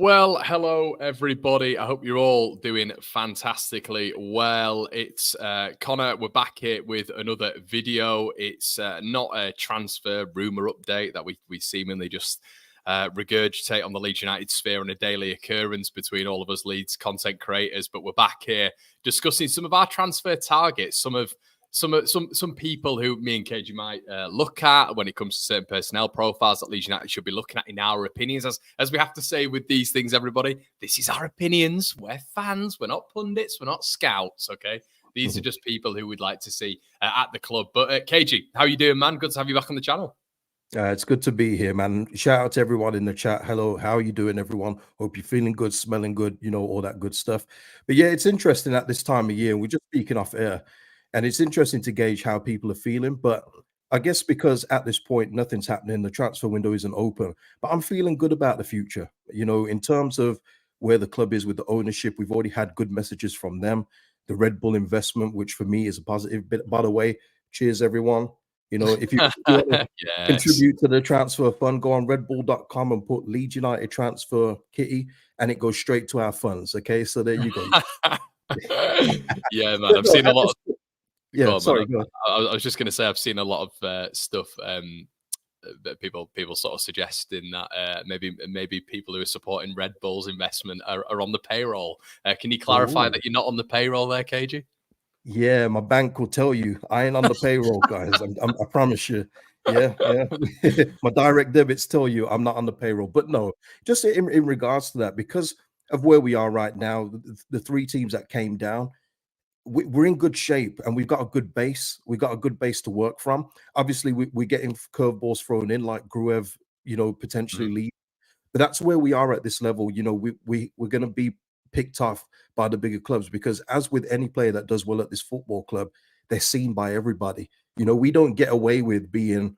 Well, hello, everybody. I hope you're all doing fantastically well. It's Conor. We're back here with another video. It's not a transfer rumour update that we seemingly just regurgitate on the Leeds United sphere on a daily occurrence between all of us Leeds content creators. But we're back here discussing some of our transfer targets, some people who me and KG might look at when it comes to certain personnel profiles that Leeds United should be looking at in our opinions. As we have to say with these things, everybody, this is our opinions. We're fans. We're not pundits. We're not scouts, okay? These are just people who we'd like to see at the club. But KG, how you doing, man? Good to have you back on the channel. It's good to be here, man. Shout out to everyone in the chat. Hello, how are you doing, everyone? Hope you're feeling good, smelling good, all that good stuff. But yeah, it's interesting at this time of year. We're just speaking off air, and it's interesting to gauge how people are feeling. But I guess because at this point, nothing's happening, the transfer window isn't open. But I'm feeling good about the future, in terms of where the club is with the ownership. We've already had good messages from them. The Red Bull investment, which for me is a positive bit. By the way, cheers, everyone. If you want to contribute to the transfer fund, go on redbull.com and put Leeds United transfer kitty, and it goes straight to our funds. Okay, so there you go. Yeah, man, I've seen a lot of. Yeah, sorry. I was just going to say I've seen a lot of stuff. That people sort of suggesting that maybe people who are supporting Red Bull's investment are on the payroll. Can you clarify that you're not on the payroll there, KG? Yeah, my bank will tell you I ain't on the payroll, guys. I promise you. Yeah. My direct debits tell you I'm not on the payroll. But no, just in regards to that, because of where we are right now, the three teams that came down, we're in good shape and we've got a good base. We've got a good base to work from. Obviously, we're getting curveballs thrown in like Gruev, potentially leave. But that's where we are at this level. We're going to be picked off by the bigger clubs because, as with any player that does well at this football club, they're seen by everybody. We don't get away with being,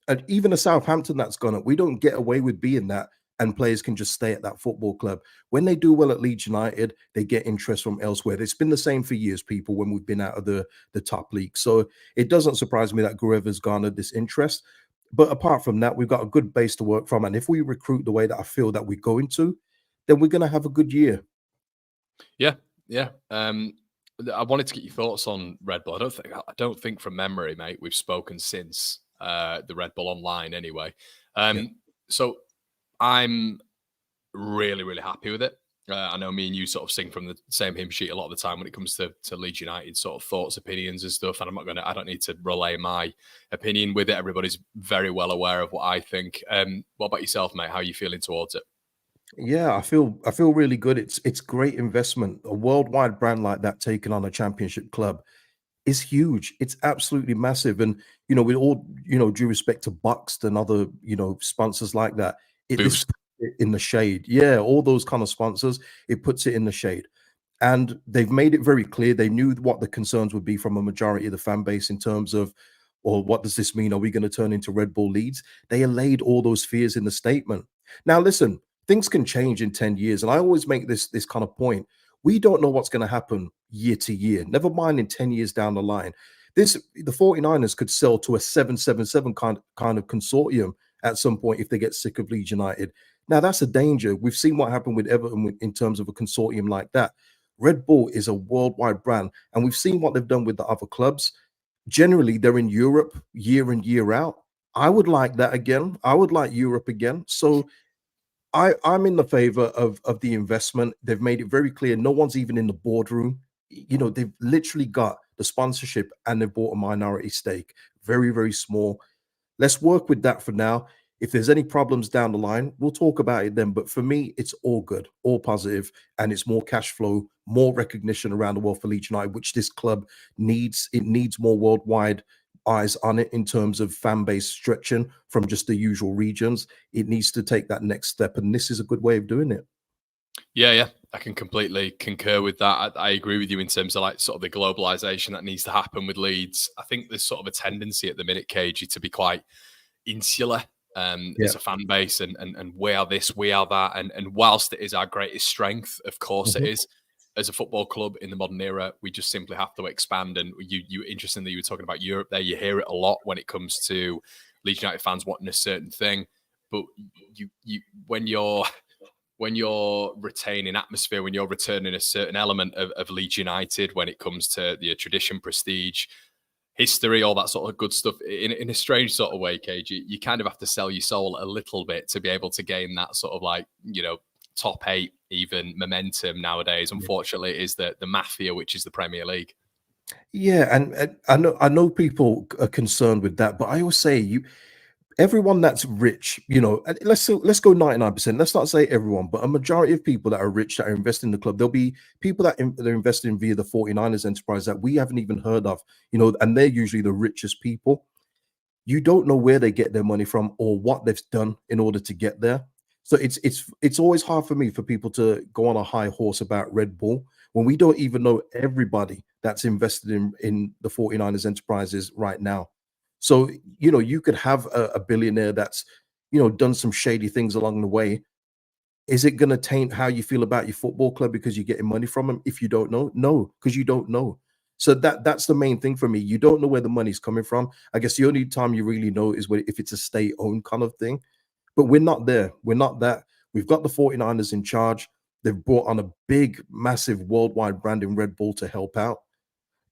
and even a Southampton that's gone up, we don't get away with being that, and players can just stay at that football club. When they do well at Leeds United, they get interest from elsewhere. It's been the same for years, people, when we've been out of the top league. So it doesn't surprise me that Gruev has garnered this interest. But apart from that, we've got a good base to work from. And if we recruit the way that I feel that we're going to, then we're going to have a good year. Yeah. I wanted to get your thoughts on Red Bull. I don't think from memory, mate, we've spoken since the Red Bull Online anyway. So I'm really, really happy with it. I know me and you sort of sing from the same hymn sheet a lot of the time when it comes to Leeds United sort of thoughts, opinions and stuff. And I don't need to relay my opinion with it. Everybody's very well aware of what I think. What about yourself, mate? How are you feeling towards it? Yeah, I feel really good. It's great investment. A worldwide brand like that taking on a championship club is huge. It's absolutely massive. And, with all, due respect to Buxed and other, sponsors like that, this in the shade. Yeah, all those kind of sponsors, it puts it in the shade. And they've made it very clear. They knew what the concerns would be from a majority of the fan base in terms of, or what does this mean? Are we going to turn into Red Bull Leeds? They allayed all those fears in the statement. Now, listen, things can change in 10 years. And I always make this kind of point. We don't know what's going to happen year to year, never mind in 10 years down the line. The 49ers could sell to a 777 kind of consortium at some point if they get sick of Leeds United. Now, that's a danger. We've seen what happened with Everton in terms of a consortium like that. Red Bull is a worldwide brand, and we've seen what they've done with the other clubs. Generally, they're in Europe year in, year out. I would like that again. I would like Europe again. So I'm in the favor of the investment. They've made it very clear no one's even in the boardroom. They've literally got the sponsorship and they've bought a minority stake. Very, very small. Let's work with that for now. If there's any problems down the line, we'll talk about it then. But for me, it's all good, all positive, and it's more cash flow, more recognition around the world for Leeds United, which this club needs. It needs more worldwide eyes on it in terms of fan base stretching from just the usual regions. It needs to take that next step, and this is a good way of doing it. Yeah, I can completely concur with that. I agree with you in terms of like sort of the globalization that needs to happen with Leeds. I think there's sort of a tendency at the minute, KG, to be quite insular as a fan base, and we are this, we are that, and whilst it is our greatest strength, of course it is, as a football club in the modern era, we just simply have to expand. And you interestingly, you were talking about Europe there. You hear it a lot when it comes to Leeds United fans wanting a certain thing, but you when you're when you're retaining atmosphere, when you're returning a certain element of Leeds United when it comes to the tradition, prestige, history, all that sort of good stuff, in a strange sort of way, Cage, you kind of have to sell your soul a little bit to be able to gain that sort of like, top 8 even momentum nowadays. Unfortunately, it is the mafia, which is the Premier League. Yeah, and I know people are concerned with that, but I always say everyone that's rich, and let's go 99%. Let's not say everyone, but a majority of people that are rich that are investing in the club, there'll be people that they're investing via the 49ers enterprise that we haven't even heard of, and they're usually the richest people. You don't know where they get their money from or what they've done in order to get there. So it's always hard for me for people to go on a high horse about Red Bull when we don't even know everybody that's invested in the 49ers enterprises right now. So, you could have a billionaire that's, done some shady things along the way. Is it going to taint how you feel about your football club because you're getting money from them if you don't know? No, because you don't know. So that's the main thing for me. You don't know where the money's coming from. I guess the only time you really know is if it's a state-owned kind of thing. But we're not there. We're not that. We've got the 49ers in charge. They've brought on a big, massive worldwide brand in Red Bull to help out.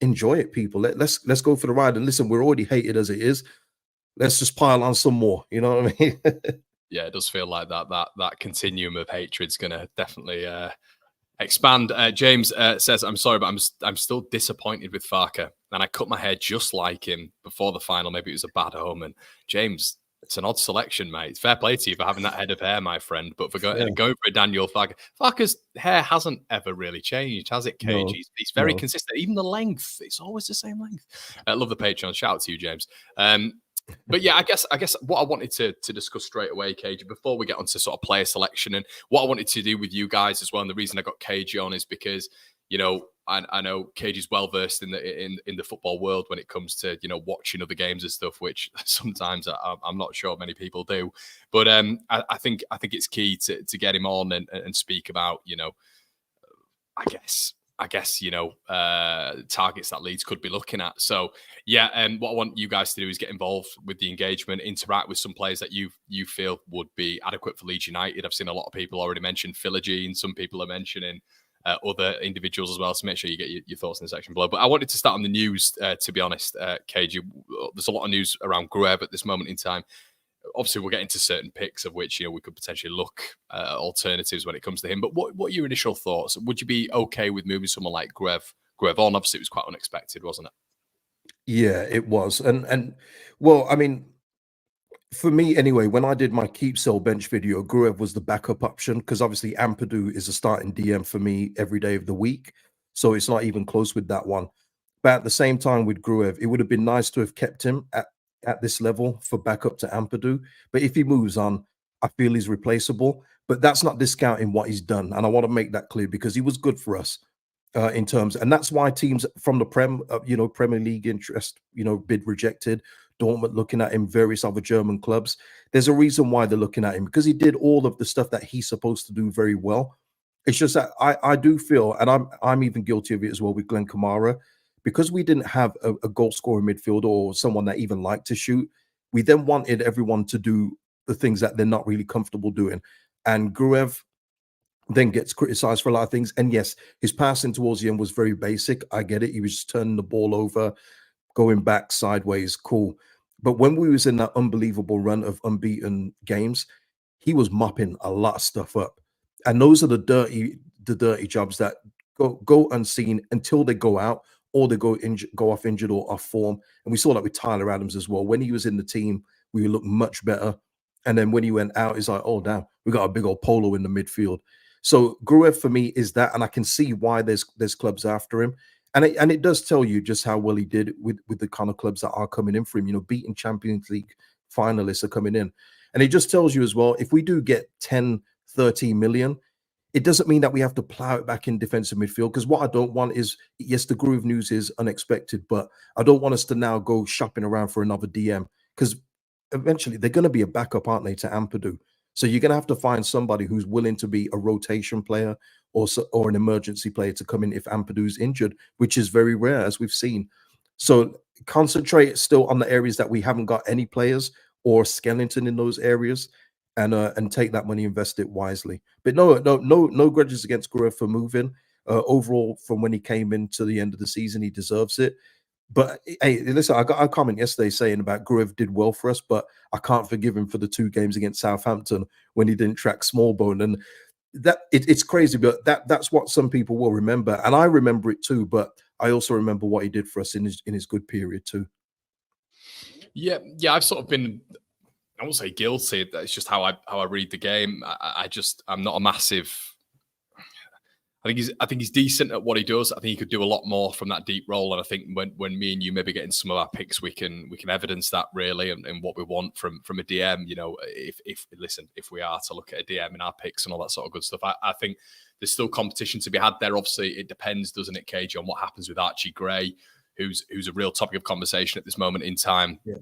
Enjoy it, people. Let's go for the ride. And listen, we're already hated as it is. Let's just pile on some more. You know what I mean? Yeah, it does feel like that continuum of hatred's going to definitely expand. James says, "I'm sorry, but I'm still disappointed with Farke, and I cut my hair just like him before the final. Maybe it was a bad omen." James, it's an odd selection, mate. Fair play to you for having that head of hair, my friend. But for going for Daniel Farke, Farke's hair hasn't ever really changed, has it, Cage? No, He's very no. consistent. Even the length, it's always the same length. Love the Patreon. Shout out to you, James. But yeah, I guess what I wanted to discuss straight away, Cage, before we get onto sort of player selection and what I wanted to do with you guys as well. And the reason I got Cage on is because, I know Cage is well versed in the football world when it comes to, watching other games and stuff, which sometimes I'm not sure many people do. But I think it's key to get him on and speak about, I guess targets that Leeds could be looking at. So yeah, what I want you guys to do is get involved with the engagement, interact with some players that you feel would be adequate for Leeds United. I've seen a lot of people already mention Philogene. Some people are mentioning other individuals as well. So make sure you get your thoughts in the section below. But I wanted to start on the news. To be honest, KG, there's a lot of news around Gruev at this moment in time. Obviously, we'll get into certain picks of which we could potentially look at alternatives when it comes to him. But what are your initial thoughts? Would you be okay with moving someone like Gruev on? Obviously, it was quite unexpected, wasn't it? Yeah, it was. And well, I mean, for me anyway, when I did my keep sell bench video, Gruev was the backup option because obviously Ampadu is a starting DM for me every day of the week. So it's not even close with that one. But at the same time with Gruev, it would have been nice to have kept him at this level for backup to Ampadu. But if he moves on, I feel he's replaceable. But that's not discounting what he's done. And I want to make that clear because he was good for us in terms, and that's why teams from the Premier League interest, bid rejected. Dortmund looking at him, various other German clubs. There's a reason why they're looking at him because he did all of the stuff that he's supposed to do very well. It's just that I do feel, and I'm even guilty of it as well with Glenn Kamara, because we didn't have a goal scorer midfield or someone that even liked to shoot. We then wanted everyone to do the things that they're not really comfortable doing, and Gruev then gets criticized for a lot of things. And yes, his passing towards the end was very basic. I get it. He was just turning the ball over, going back sideways, cool. But when we was in that unbelievable run of unbeaten games, he was mopping a lot of stuff up. And those are the dirty jobs that go unseen until they go out or they go off injured or off form. And we saw that with Tyler Adams as well. When he was in the team, we looked much better. And then when he went out, it's like, oh damn, we got a big old polo in the midfield. So Gruev for me is that, and I can see why there's clubs after him. And it does tell you just how well he did with the kind of clubs that are coming in for him. Beating Champions League finalists are coming in. And it just tells you as well, if we do get 10, 13 million, it doesn't mean that we have to plow it back in defensive midfield. Because what I don't want is, yes, the Gruev news is unexpected, but I don't want us to now go shopping around for another DM. Because eventually they're going to be a backup, aren't they, to Ampadu? So you're going to have to find somebody who's willing to be a rotation player or an emergency player to come in if Ampadu's injured, which is very rare, as we've seen. So concentrate still on the areas that we haven't got any players or skeleton in those areas, and take that money, invest it wisely. But no grudges against Gruev for moving. Overall, from when he came in to the end of the season, he deserves it. But hey, listen, I got a comment yesterday saying about Gruev did well for us, but I can't forgive him for the 2 games against Southampton when he didn't track Smallbone. And it's crazy, but that's what some people will remember, and I remember it too. But I also remember what he did for us in his good period too. Yeah, I've sort of been, I won't say guilty. It's just how I read the game. I'm not a massive. I think he's decent at what he does. I think he could do a lot more from that deep role. And I think when me and you maybe get in some of our picks, we can evidence that really and what we want from a DM. You know, if we are to look at a DM in our picks and all that sort of good stuff, I think there's still competition to be had there. Obviously, it depends, doesn't it, KG, on what happens with Archie Gray, who's a real topic of conversation at this moment in time. Yeah.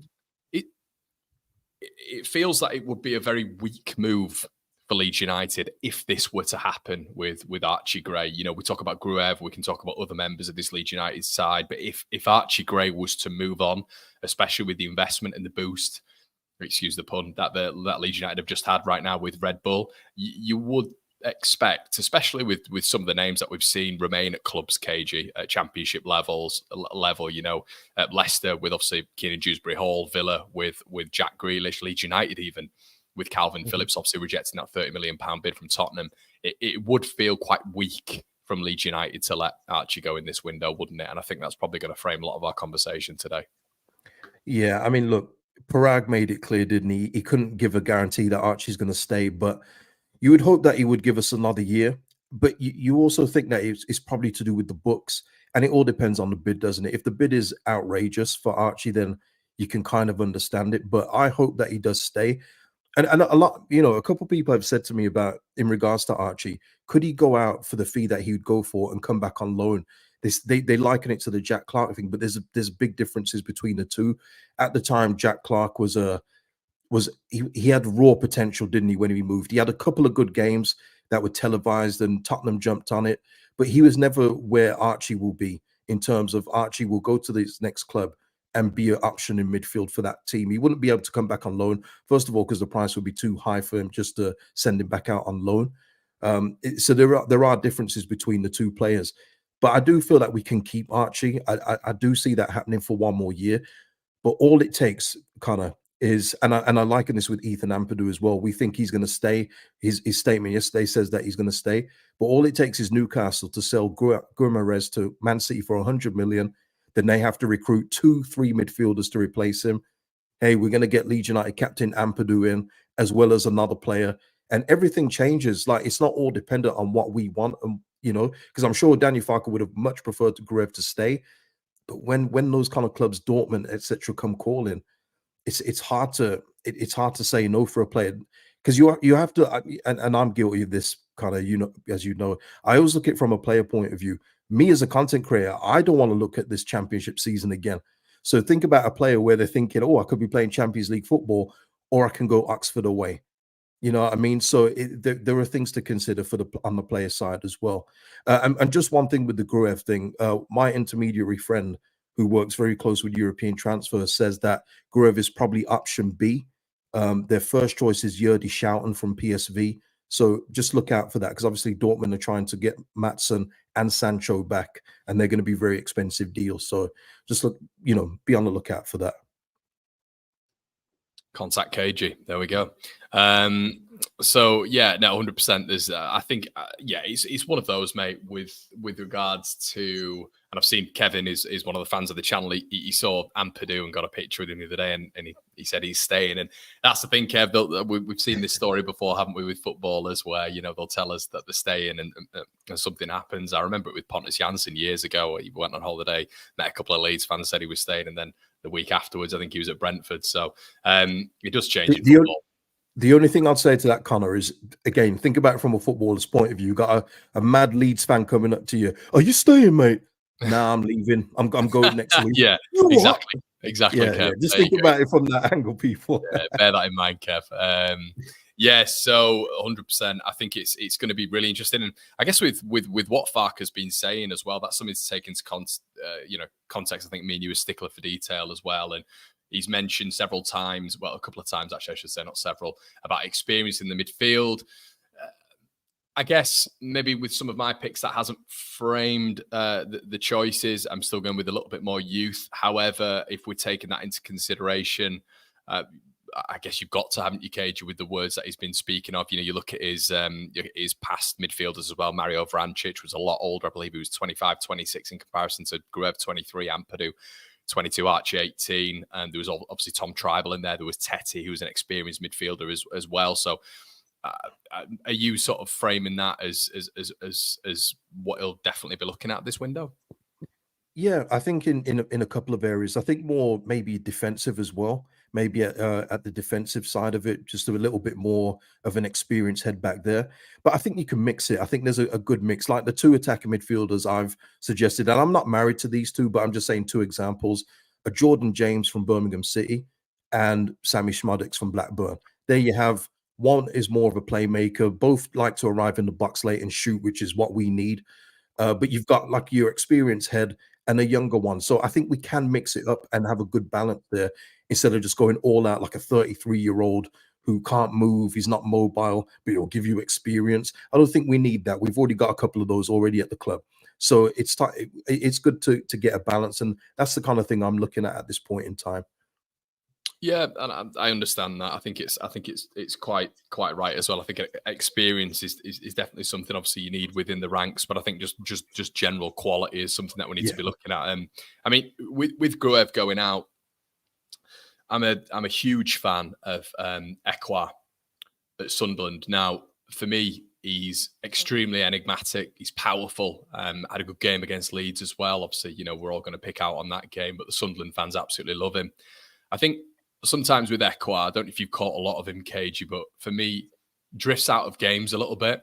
It feels like it would be a very weak move for Leeds United if this were to happen with Archie Gray. You know, we talk about Gruev, we can talk about other members of this Leeds United side, but if Archie Gray was to move on, especially with the investment and the boost, excuse the pun, that Leeds United have just had right now with Red Bull, you would expect, especially with some of the names that we've seen remain at clubs, KG, at championship level, you know, at Leicester with obviously Keenan Dewsbury Hall, Villa with Jack Grealish, Leeds United even with Calvin Phillips obviously rejecting that £30 million bid from Tottenham. It would feel quite weak from Leeds United to let Archie go in this window, wouldn't it? And I think that's probably going to frame a lot of our conversation today. Yeah, I mean, look, Parag made it clear, didn't he? He couldn't give a guarantee that Archie's going to stay, but you would hope that he would give us another year. But you also think that it's probably to do with the books, and it all depends on the bid, doesn't it? If the bid is outrageous for Archie, then you can kind of understand it. But I hope that he does stay. And a lot, you know, a couple of people have said to me about in regards to Archie, could he go out for the fee that he would go for and come back on loan? They liken it to the Jack Clark thing, but there's big differences between the two. At the time, Jack Clark was he had raw potential, didn't he, when he moved? He had a couple of good games that were televised and Tottenham jumped on it, but he was never where Archie will be in terms of Archie will go to this next club and be an option in midfield for that team. He wouldn't be able to come back on loan, first of all, because the price would be too high for him just to send him back out on loan. So there are differences between the two players. But I do feel that we can keep Archie. I do see that happening for one more year. But all it takes, Conor, is, and I liken this with Ethan Ampadu as well. We think he's going to stay. His statement yesterday says that he's going to stay. But all it takes is Newcastle to sell Guimaraes to Man City for 100 million. Then they have to recruit 2-3 midfielders to replace him. Hey, we're going to get Leeds United captain Ampadu in, as well as another player. And everything changes. Like, it's not all dependent on what we want. You know, because I'm sure Daniel Farke would have much preferred to Gruev to stay. But when those kind of clubs, Dortmund, etc., come calling, it's hard to say no for a player, because you have to, and I'm guilty of this kind of, you know, as you know, I always look at it from a player point of view. Me as a content creator, I don't want to look at this championship season again. So think about a player where they're thinking, oh, I could be playing Champions League football, or I can go Oxford away. You know what I mean? So there are things to consider on the player side as well. And just one thing with the Gruev thing, my intermediary friend who works very close with European transfers says that Gruev is probably option B. Their first choice is Yerdy Schouten from PSV. So just look out for that, because obviously Dortmund are trying to get Maatsen and Sancho back, and they're going to be very expensive deals. So just look, you know, be on the lookout for that. Contact KG. There we go. So yeah, no, 100%. There's, I think, yeah, it's one of those, mate. With regards to, and I've seen Kevin is one of the fans of the channel. He saw Ampadu and got a picture with him the other day, and he said he's staying. And that's the thing, Kev. We've seen this story before, haven't we, with footballers, where, you know, they'll tell us that they're staying and something happens. I remember it with Pontus Jansson years ago. He went on holiday, met a couple of Leeds fans, said he was staying, and then the week afterwards, I think he was at Brentford. So it does change in football. The only thing I'd say to that, Conor, is, again, think about it from a footballer's point of view. You got a mad Leeds fan coming up to you. Are you staying, mate? Nah, I'm leaving. I'm going next week. Yeah, exactly. Yeah, Kev. yeah. Just think about it from that angle, people. Bear that in mind, Kev. Yeah, so 100%. I think it's going to be really interesting, and I guess with what Farke has been saying as well, that's something to take into context. I think me and you are stickler for detail as well, and He's mentioned several times, well, a couple of times actually, I should say, not several, about experience in the midfield. I guess maybe with some of my picks that hasn't framed the choices. I'm still going with a little bit more youth. However, if we're taking that into consideration, I guess you've got to, haven't you, KG, with the words that he's been speaking of. You look at his past midfielders as well. Mario Vrancic was a lot older. I believe he was 25, 26 in comparison to Gruev, 23, Ampadu, 22, Archie, 18. And there was obviously Tom Tribal in there. There was Teti, who was an experienced midfielder as well. So are you sort of framing that as what he'll definitely be looking at this window? Yeah, I think in a couple of areas. I think more maybe defensive as well. Maybe at the defensive side of it, just a little bit more of an experienced head back there. But I think you can mix it. I think there's a good mix, like the two attacking midfielders I've suggested. And I'm not married to these two, but I'm just saying two examples: a Jordan James from Birmingham City and Sammy Schmudix from Blackburn. There you have, one is more of a playmaker. Both like to arrive in the box late and shoot, which is what we need. But you've got like your experienced head and a younger one. So I think we can mix it up and have a good balance there instead of just going all out like a 33-year-old who can't move. He's not mobile, but he'll give you experience. I don't think we need that. We've already got a couple of those already at the club. So it's good to get a balance. And that's the kind of thing I'm looking at this point in time. Yeah, and I understand that. I think it's quite right as well. I think experience is definitely something obviously you need within the ranks, but I think just general quality is something that we need to be looking at. I mean, with Gruev going out, I'm a huge fan of Ekwa at Sunderland. Now, for me, he's extremely enigmatic. He's powerful. Had a good game against Leeds as well. Obviously, we're all going to pick out on that game, but the Sunderland fans absolutely love him. I think sometimes with Ekwa, I don't know if you've caught a lot of him, KG, but for me, drifts out of games a little bit.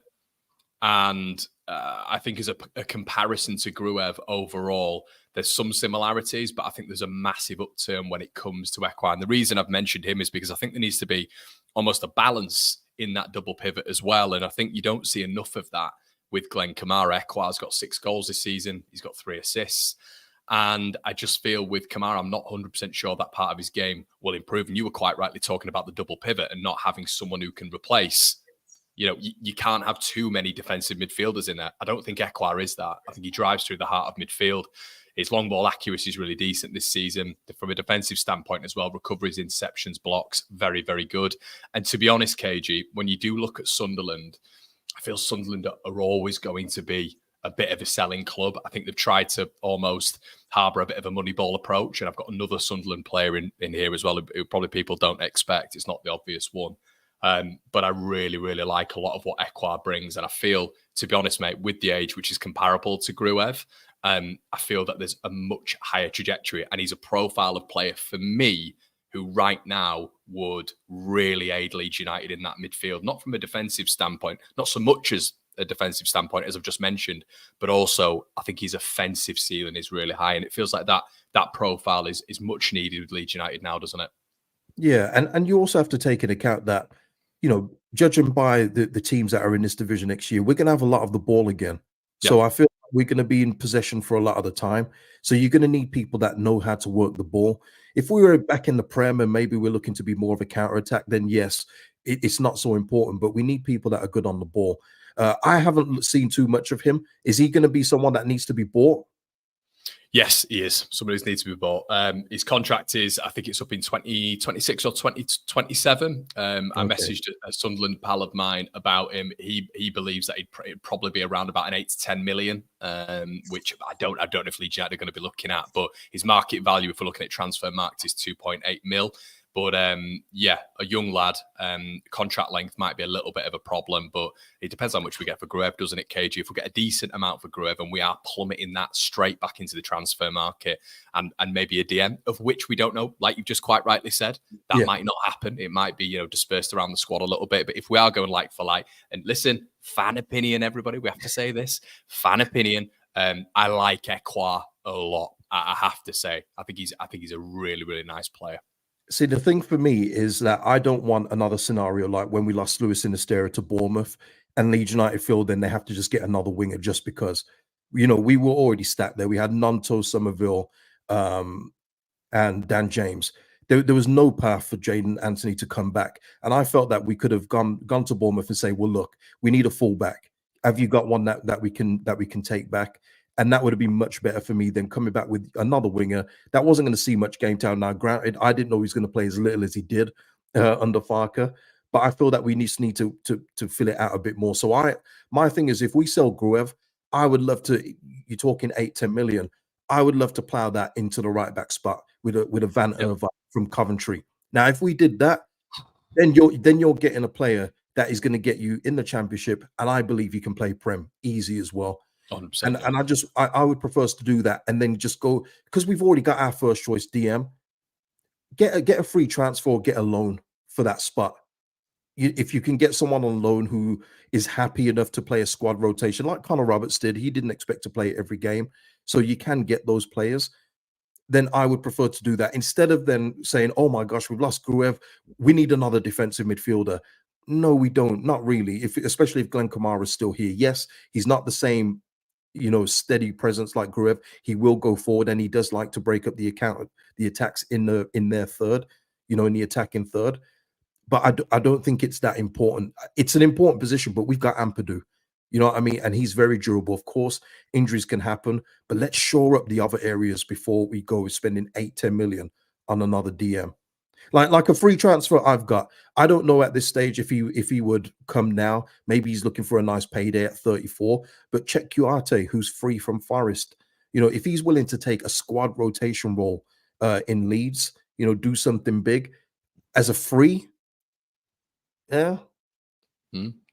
And I think as a comparison to Gruev overall, there's some similarities, but I think there's a massive upturn when it comes to Ekwa. And the reason I've mentioned him is because I think there needs to be almost a balance in that double pivot as well. And I think you don't see enough of that with Glenn Kamara. Ekwa's got 6 goals this season. He's got 3 assists. And I just feel with Kamara, I'm not 100% sure that part of his game will improve. And you were quite rightly talking about the double pivot and not having someone who can replace. You can't have too many defensive midfielders in there. I don't think Ekwa is that. I think he drives through the heart of midfield. His long ball accuracy is really decent this season. From a defensive standpoint as well, recoveries, interceptions, blocks, very, very good. And to be honest, KG, when you do look at Sunderland, I feel Sunderland are always going to be a bit of a selling club. I think they've tried to almost harbour a bit of a Moneyball approach. And I've got another Sunderland player in here as well who probably people don't expect. It's not the obvious one. But I really, really like a lot of what Ekwa brings. And I feel, to be honest, mate, with the age, which is comparable to Gruev, I feel that there's a much higher trajectory. And he's a profile of player for me who right now would really aid Leeds United in that midfield. Not from a defensive standpoint, not so much as a defensive standpoint, as I've just mentioned, but also I think his offensive ceiling is really high. And it feels like that profile is much needed with Leeds United now, doesn't it? Yeah. And you also have to take into account that, judging by the teams that are in this division next year, we're going to have a lot of the ball again. So I feel like we're going to be in possession for a lot of the time. So you're going to need people that know how to work the ball. If we were back in the Prem and maybe we're looking to be more of a counter-attack, then yes, it's not so important. But we need people that are good on the ball. I haven't seen too much of him. Is he going to be someone that needs to be bought? Yes, he is. Somebody who needs to be bought. His contract is, I think it's up in 2026 or 2027. I messaged a Sunderland pal of mine about him. He believes that it'd probably be around about an 8 to 10 million, which I don't know if Leeds United are going to be looking at. But his market value, if we're looking at transfer market, is 2.8 mil. But a young lad, contract length might be a little bit of a problem, but it depends how much we get for Gruev, doesn't it, KG? If we get a decent amount for Gruev and we are plummeting that straight back into the transfer market and maybe a DM, of which we don't know, like you've just quite rightly said, that might not happen. It might be, dispersed around the squad a little bit. But if we are going like for like, and listen, fan opinion, everybody, we have to say this, fan opinion, I like Ekwa a lot. I have to say, I think he's a really, really nice player. See, the thing for me is that I don't want another scenario like when we lost Lewis Sinisterra to Bournemouth and Leeds United feel then they have to just get another winger just because, we were already stacked there. We had Nanto, Somerville, and Dan James. there was no path for Jaden Anthony to come back. And I felt that we could have gone to Bournemouth and say, well, look, we need a fullback. Have you got one that we can take back? And that would have been much better for me than coming back with another winger that wasn't going to see much game time. Now, granted, I didn't know he was going to play as little as he did under Farker, but I feel that we need to fill it out a bit more. So my thing is, if we sell Gruev, I would love to. You're talking 8-10 million. I would love to plow that into the right back spot with a Van Erva from Coventry. Now, if we did that, then you're getting a player that is going to get you in the Championship, and I believe he can play Prem easy as well. 100%. And I would prefer us to do that, and then just go, because we've already got our first choice DM. Get a free transfer, get a loan for that spot. If you can get someone on loan who is happy enough to play a squad rotation like Conor Roberts did, he didn't expect to play every game, so you can get those players. Then I would prefer to do that instead of then saying, "Oh my gosh, we've lost Gruev. We need another defensive midfielder." No, we don't. Not really. Especially if Glenn Kamara is still here. Yes, he's not the same, steady presence like Gruev. He will go forward, and he does like to break up the attacks in their third, in the attacking third. But I don't think it's that important. It's an important position, but we've got Ampadu. You know what I mean? And he's very durable. Of course, injuries can happen, but let's shore up the other areas before we go spending 8-10 million on another DM. Like a free transfer I've got. I don't know at this stage if he would come now. Maybe he's looking for a nice payday at 34. But check Kuate, who's free from Forest. If he's willing to take a squad rotation role in Leeds, do something big as a free. Yeah.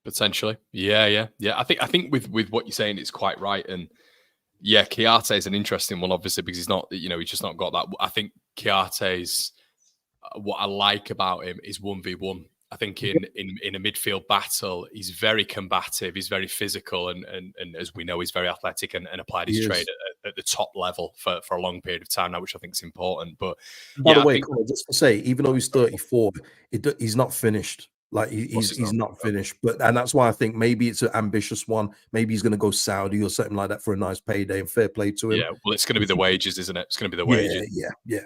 Potentially. Yeah. I think with what you're saying, it's quite right. And yeah, Kiarte is an interesting one, obviously, because he's not, he's just not got that. I think Kiarte's, what I like about him is 1v1. I think in a midfield battle, he's very combative, he's very physical, and as we know, he's very athletic and applied his trade at the top level for a long period of time now, which I think is important. But by the way, just to say, even though he's 34, he's not finished. Like he's not finished, and that's why I think maybe it's an ambitious one. Maybe he's going to go Saudi or something like that for a nice payday, and fair play to him. Yeah, well, it's going to be the wages, isn't it? It's going to be the wages. Yeah.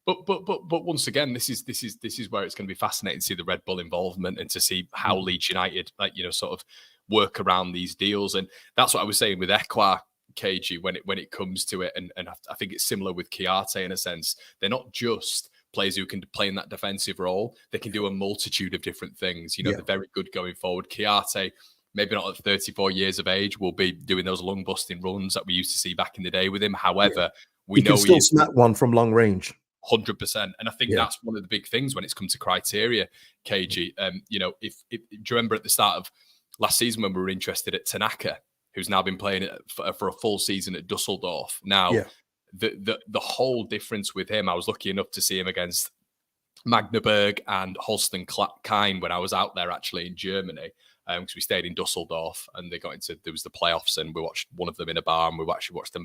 But once again, this is where it's going to be fascinating to see the Red Bull involvement and to see how Leeds United, sort of work around these deals. And that's what I was saying with Ekwa, KG, when it comes to it. And I think it's similar with Kiarte in a sense. They're not just players who can play in that defensive role. They can do a multitude of different things. They're very good going forward. Kiarte, maybe not at 34 years of age, will be doing those long busting runs that we used to see back in the day with him. However, we know he can still smack one from long range. 100%. And I think that's one of the big things when it's come to criteria, KG. If do you remember at the start of last season when we were interested at Tanaka, who's now been playing for a full season at Dusseldorf? Now, the whole difference with him, I was lucky enough to see him against Magdeburg and Holstein Kiel when I was out there actually in Germany, because we stayed in Dusseldorf and there was the playoffs and we watched one of them in a bar, and we actually watched the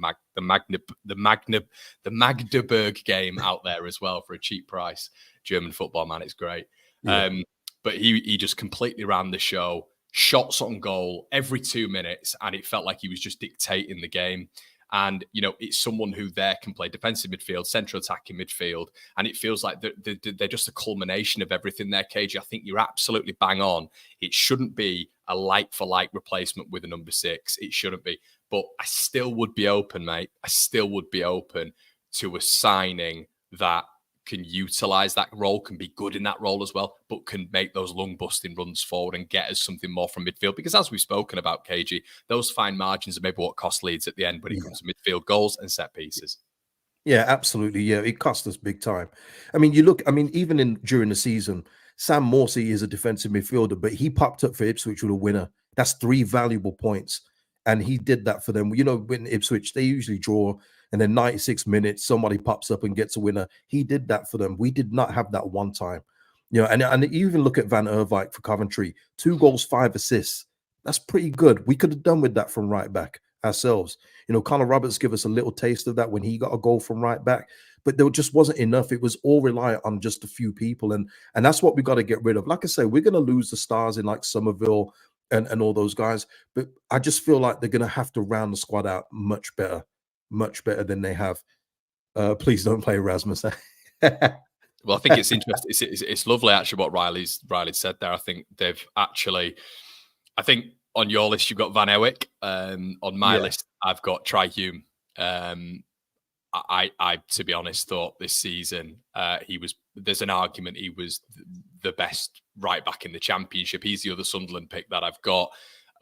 Magdeburg game out there as well for a cheap price. German football, man, it's great. But he just completely ran the show, shots on goal every 2 minutes, and it felt like he was just dictating the game. And, it's someone who there can play defensive midfield, central attacking midfield. And it feels like they're just a culmination of everything there, KG. I think you're absolutely bang on. It shouldn't be a like-for-like replacement with a number 6. It shouldn't be. But I still would be open, mate. I still would be open to a signing that can utilise that role, can be good in that role as well, but can make those long busting runs forward and get us something more from midfield. Because as we've spoken about, KG, those fine margins are maybe what cost Leeds at the end when it comes to midfield goals and set pieces. Yeah, absolutely. Yeah, it cost us big time. Even during the season, Sam Morsey is a defensive midfielder, but he popped up for Ipswich with a winner. That's 3 valuable points. And he did that for them. When Ipswich, they usually draw, and then 96 minutes, somebody pops up and gets a winner. He did that for them. We did not have that one time. And you even look at Van Erwijk for Coventry, 2 goals, 5 assists. That's pretty good. We could have done with that from right back ourselves. Conor Roberts gave us a little taste of that when he got a goal from right back, but there just wasn't enough. It was all reliant on just a few people. And that's what we got to get rid of. Like I say, we're going to lose the stars in like Somerville and all those guys, but I just feel like they're going to have to round the squad out much better than they have. Please don't play Erasmus. Well, I think it's interesting. It's lovely actually what Riley said there. I think they've actually. I think on your list you've got Van Ewyck. On my list, I've got Tri Hume. I, to be honest, thought this season he was. There's an argument he was the best right back in the Championship. He's the other Sunderland pick that I've got.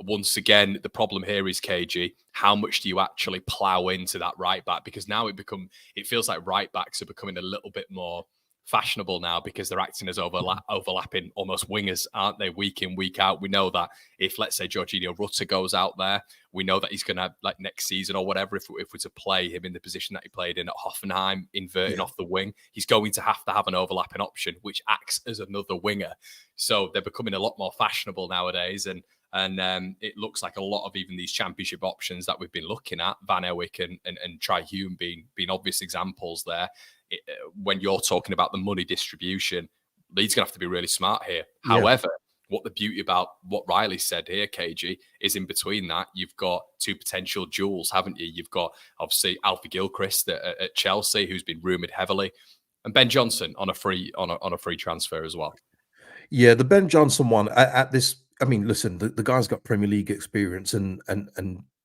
Once again, the problem here is KG. How much do you actually plow into that right back? Because now it feels like right backs are becoming a little bit more fashionable now because they're acting as overlapping almost wingers, aren't they? Week in, week out. We know that if, let's say, Jorginho Rutter goes out there, we know that he's going to, like next season or whatever, if we're to play him in the position that he played in at Hoffenheim, inverting off the wing, he's going to have an overlapping option, which acts as another winger. So they're becoming a lot more fashionable nowadays. And it looks like a lot of even these Championship options that we've been looking at, Van Ewyck and Tri Hume being obvious examples there. When you're talking about the money distribution, Leeds going to have to be really smart here. Yeah. However, what the beauty about what Riley said here, KG, is in between that, you've got two potential jewels, haven't you? You've got, obviously, Alfie Gilchrist at Chelsea, who's been rumoured heavily, and Ben Johnson on a free transfer as well. Yeah, the Ben Johnson one at this. I mean, listen, the guy's got Premier League experience and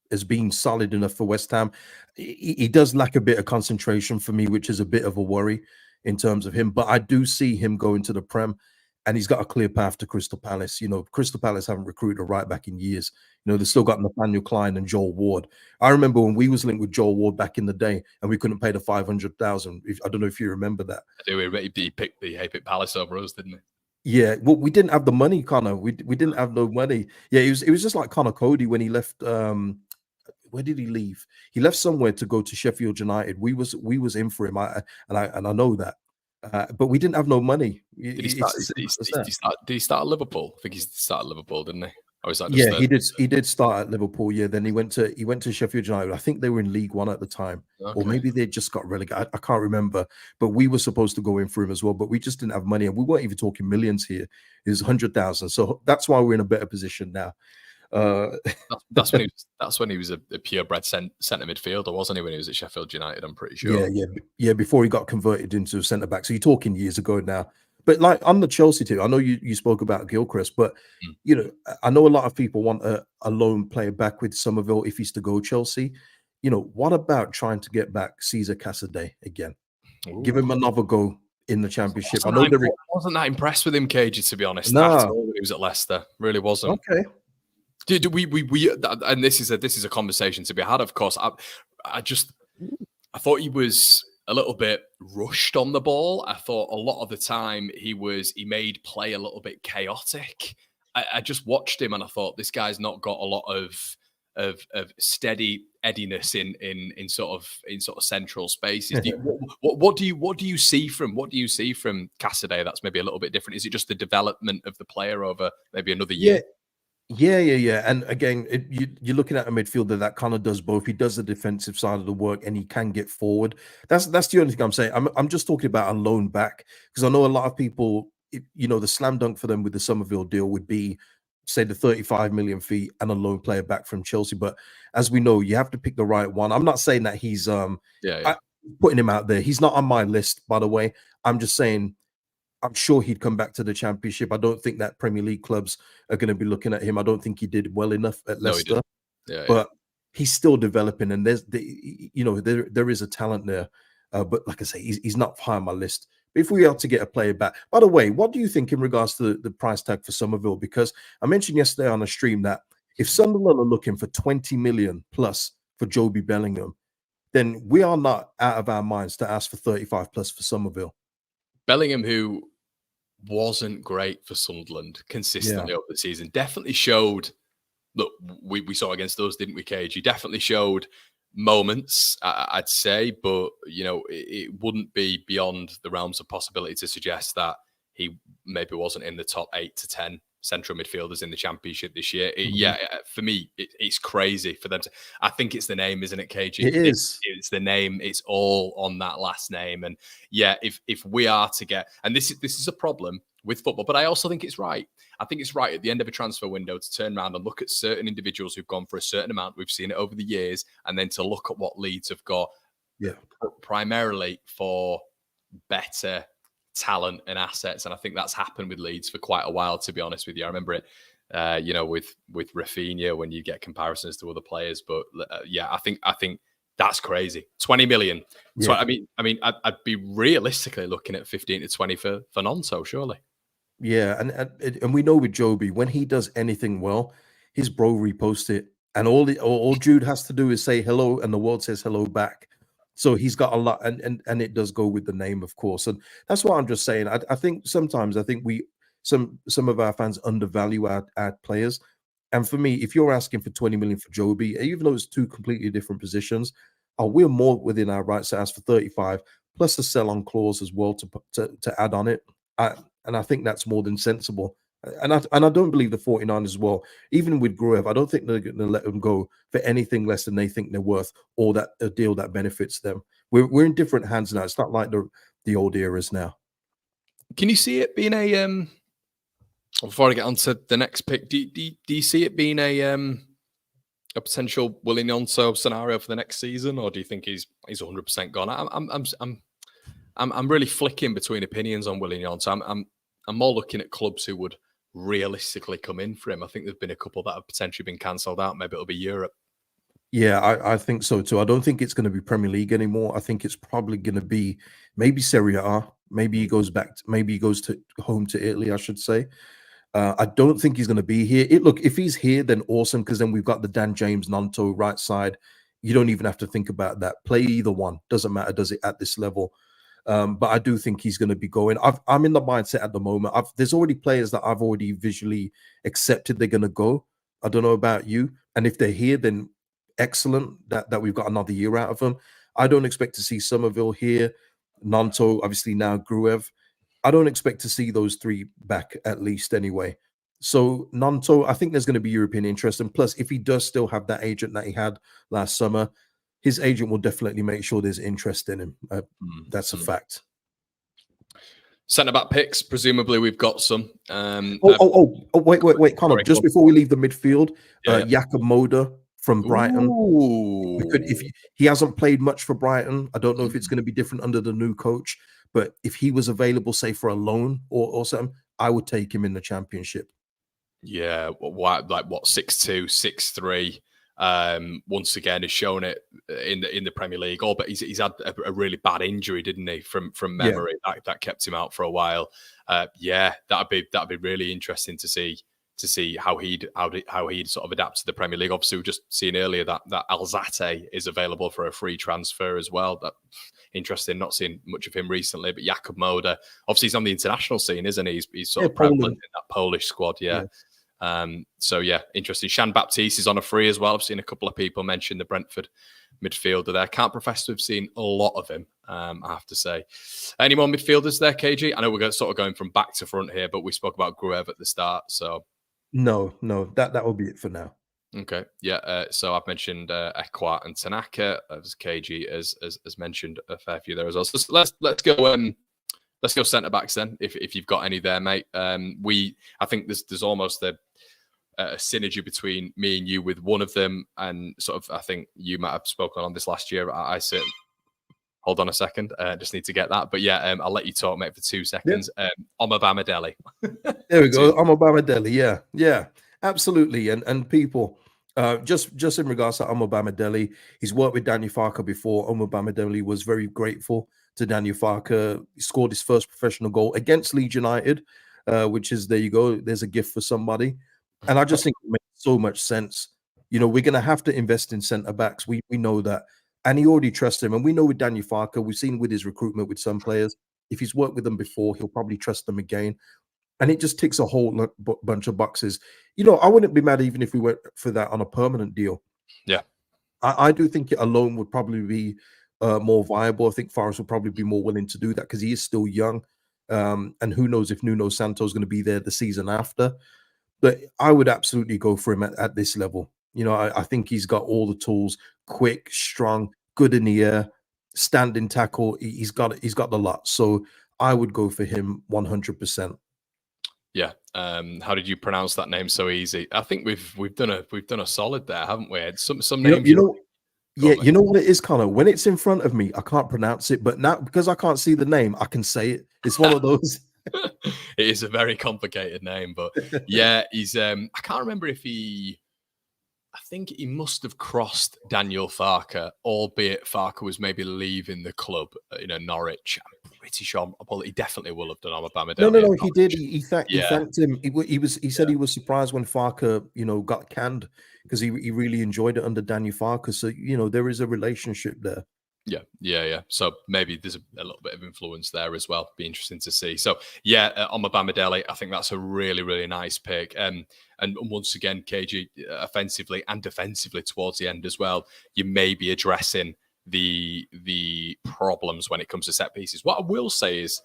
has been solid enough for West Ham. He does lack a bit of concentration for me, which is a bit of a worry in terms of him. But I do see him going to the Prem, and he's got a clear path to Crystal Palace. You know, Crystal Palace haven't recruited a right back in years. You know, they've still got Nathaniel Klein and Joel Ward. I remember when we was linked with Joel Ward back in the day, and we couldn't pay the 500,000. I don't know if you remember that. I do. He picked Palace over us, didn't he? Yeah, well, we didn't have the money, Conor. We didn't have no money. Yeah, it was just like Conor Cody when he left. Where did he leave? He left somewhere to go to Sheffield United. We was in for him. I know that, but we didn't have no money. Did he start at Liverpool? I think he started at Liverpool, didn't he? Or is that just he did start at Liverpool. Yeah, then he went to Sheffield United. I think they were in League One at the time, or maybe they just got relegated. I can't remember. But we were supposed to go in for him as well, but we just didn't have money, and we weren't even talking millions here. It was 100,000. So that's why we're in a better position now. That's when he was a purebred centre midfielder, wasn't he? When he was at Sheffield United, I'm pretty sure. Yeah. Before he got converted into a centre back. So you're talking years ago now. But like on the Chelsea team, I know you spoke about Gilchrist, but you know, I know a lot of people want a lone player back with Somerville if he's to go Chelsea. You know, what about trying to get back Cesar Casadei again? Ooh. Give him another go in the Championship. I wasn't that impressed with him, KG, to be honest. No. At all when he was at Leicester. Really wasn't. Okay. Did we and this is a conversation to be had, of course. I thought he was a little bit rushed on the ball. I thought a lot of the time he made play a little bit chaotic. I just watched him and I thought this guy's not got a lot of steady eddiness in sort of central spaces. What do you see from Casadei that's maybe a little bit different? Is it just the development of the player over maybe another year? Yeah. And again, you're looking at a midfielder that kind of does both. He does the defensive side of the work, and he can get forward. That's the only thing I'm saying. I'm just talking about a loan back, because I know a lot of people. You know, the slam dunk for them with the Somerville deal would be, say, the 35 million fee and a loan player back from Chelsea. But as we know, you have to pick the right one. I'm not saying that he's putting him out there. He's not on my list, by the way. I'm just saying, I'm sure he'd come back to the Championship. I don't think that Premier League clubs are going to be looking at him. I don't think he did well enough at Leicester. But he's still developing, and there is a talent there. But like I say, he's not high on my list. But if we are to get a player back, by the way, what do you think in regards to the price tag for Somerville? Because I mentioned yesterday on a stream that if Sunderland are looking for 20 million plus for Joby Bellingham, then we are not out of our minds to ask for 35 plus for Somerville. Bellingham, who wasn't great for Sunderland consistently over the season, definitely showed. Look, we saw against us, didn't we, Cage? He definitely showed moments, I'd say, but you know, it wouldn't be beyond the realms of possibility to suggest that he maybe wasn't in the top 8 to 10 central midfielders in the Championship this year. For me, it's crazy for them to. I think it's the name, isn't it, KG? It is. It's the name. It's all on that last name. And yeah, if we are to get, and this is a problem with football, but I also think it's right. I think it's right at the end of a transfer window to turn around and look at certain individuals who've gone for a certain amount. We've seen it over the years, and then to look at what Leeds have got, primarily for better talent and assets, and I think that's happened with Leeds for quite a while. To be honest with you, I remember it, with Rafinha when you get comparisons to other players. But yeah, I think that's crazy. 20 million. Yeah. So I mean, I'd be realistically looking at 15 to 20 for Nonso, surely. Yeah, and we know with Joby, when he does anything well, his bro reposts it, and all Jude has to do is say hello, and the world says hello back. So he's got a lot, and it does go with the name, of course, and that's what I'm just saying. I think sometimes some of our fans undervalue our players, and for me, if you're asking for 20 million for Joby, even though it's two completely different positions, we're more within our rights to ask for 35 plus a sell-on clause as well to add on it. And I think that's more than sensible. And I don't believe the 49 as well. Even with Gruev, I don't think they're going to let them go for anything less than they think they're worth, or that a deal that benefits them. We're in different hands now. It's not like the old eras now. Can you see it being a before I get on to the next pick, do you see it being a potential Willie Nonso scenario for the next season, or do you think he's 100% gone? I'm really flicking between opinions on Willie Nonso. I'm more looking at clubs who would realistically come in for him. I think there've been a couple that have potentially been cancelled out. Maybe it'll be Europe. Yeah, I think so too. I don't think it's going to be Premier League anymore. I think it's probably going to be maybe Serie A. Maybe he goes to home to Italy, I should say. I don't think he's going to be here. Look, if he's here, then awesome, because then we've got the Dan James Nonto right side. You don't even have to think about that. Play either one. Doesn't matter, does it, at this level? But I do think he's going to be going. I'm in the mindset at the moment. There's already players that I've already visually accepted they're going to go. I don't know about you. And if they're here, then excellent that we've got another year out of them. I don't expect to see Somerville here. Nonto, obviously now Gruev. I don't expect to see those three back, at least anyway. So Nonto, I think there's going to be European interest. And plus, if he does still have that agent that he had last summer, his agent will definitely make sure there's interest in him. That's a fact. Centre-back picks, presumably we've got some. Wait, Conor, just before we leave the midfield, Jakob Moder from Brighton. Ooh. If he hasn't played much for Brighton, I don't know if it's going to be different under the new coach, but if he was available, say, for a loan or something, I would take him in the Championship. Yeah, like what, 6'2", 6'3". Once again, has shown it in the Premier League. But he's had a really bad injury, didn't he? From memory, that kept him out for a while. Yeah, that'd be really interesting to see how he'd sort of adapt to the Premier League. Obviously, we just seen earlier that Alzate is available for a free transfer as well. That interesting. Not seen much of him recently, but Jakob Moder, obviously, he's on the international scene, isn't he? He's sort of prevalent in that Polish squad. Yeah. So yeah, interesting. Shan Baptiste is on a free as well. I've seen a couple of people mention the Brentford midfielder there. Can't profess to have seen a lot of him, I have to say. Any more midfielders there, KG? I know we're sort of going from back to front here, but we spoke about Gruev at the start. So no, that will be it for now. Okay, yeah. So I've mentioned Ekwa and Tanaka, as KG has mentioned a fair few there as well. So let's go. Let's go centre backs then, if you've got any there, mate. I think there's almost a synergy between me and you with one of them, and sort of I think you might have spoken on this last year. I said, hold on a second, just need to get that. But yeah, I'll let you talk, mate, for 2 seconds. Yeah. Omobamidele. There we go. Omobamidele. Yeah, absolutely. And people, just in regards to Omobamidele, he's worked with Daniel Farke before. Omobamidele was very grateful to Daniel Farke. He scored his first professional goal against Leeds United, which is, there you go. There's a gift for somebody. And I just think it makes so much sense. You know, we're going to have to invest in centre backs. We know that. And he already trusts him. And we know with Daniel Farke, we've seen with his recruitment with some players, if he's worked with them before, he'll probably trust them again. And it just ticks a whole bunch of boxes. You know, I wouldn't be mad even if we went for that on a permanent deal. Yeah. I do think it alone would probably be more viable. I think Forest will probably be more willing to do that because he is still young. And who knows if Nuno Santo is going to be there the season after. But I would absolutely go for him at this level. You know, I think he's got all the tools: quick, strong, good in the air, standing tackle. He's got the lot. So I would go for him 100%. Yeah. How did you pronounce that name so easy? I think we've done a solid there, haven't we? Some names. Yeah, you know what it is, Connor? When it's in front of me, I can't pronounce it, but now because I can't see the name, I can say it. It's one of those. It is a very complicated name, but yeah, he's I can't remember if I think he must have crossed Daniel Farke, albeit Farke was maybe leaving the club, Norwich. I'm pretty sure he definitely will have done Bamidele. No, he did. He Yeah. thanked him. He said he was surprised when Farke, got canned because he really enjoyed it under Daniel Farke. So, there is a relationship there. Yeah. So maybe there's a little bit of influence there as well. Be interesting to see. So yeah, on Bamidele, I think that's a really, really nice pick. And once again, KG, offensively and defensively towards the end as well, you may be addressing the problems when it comes to set pieces. What I will say is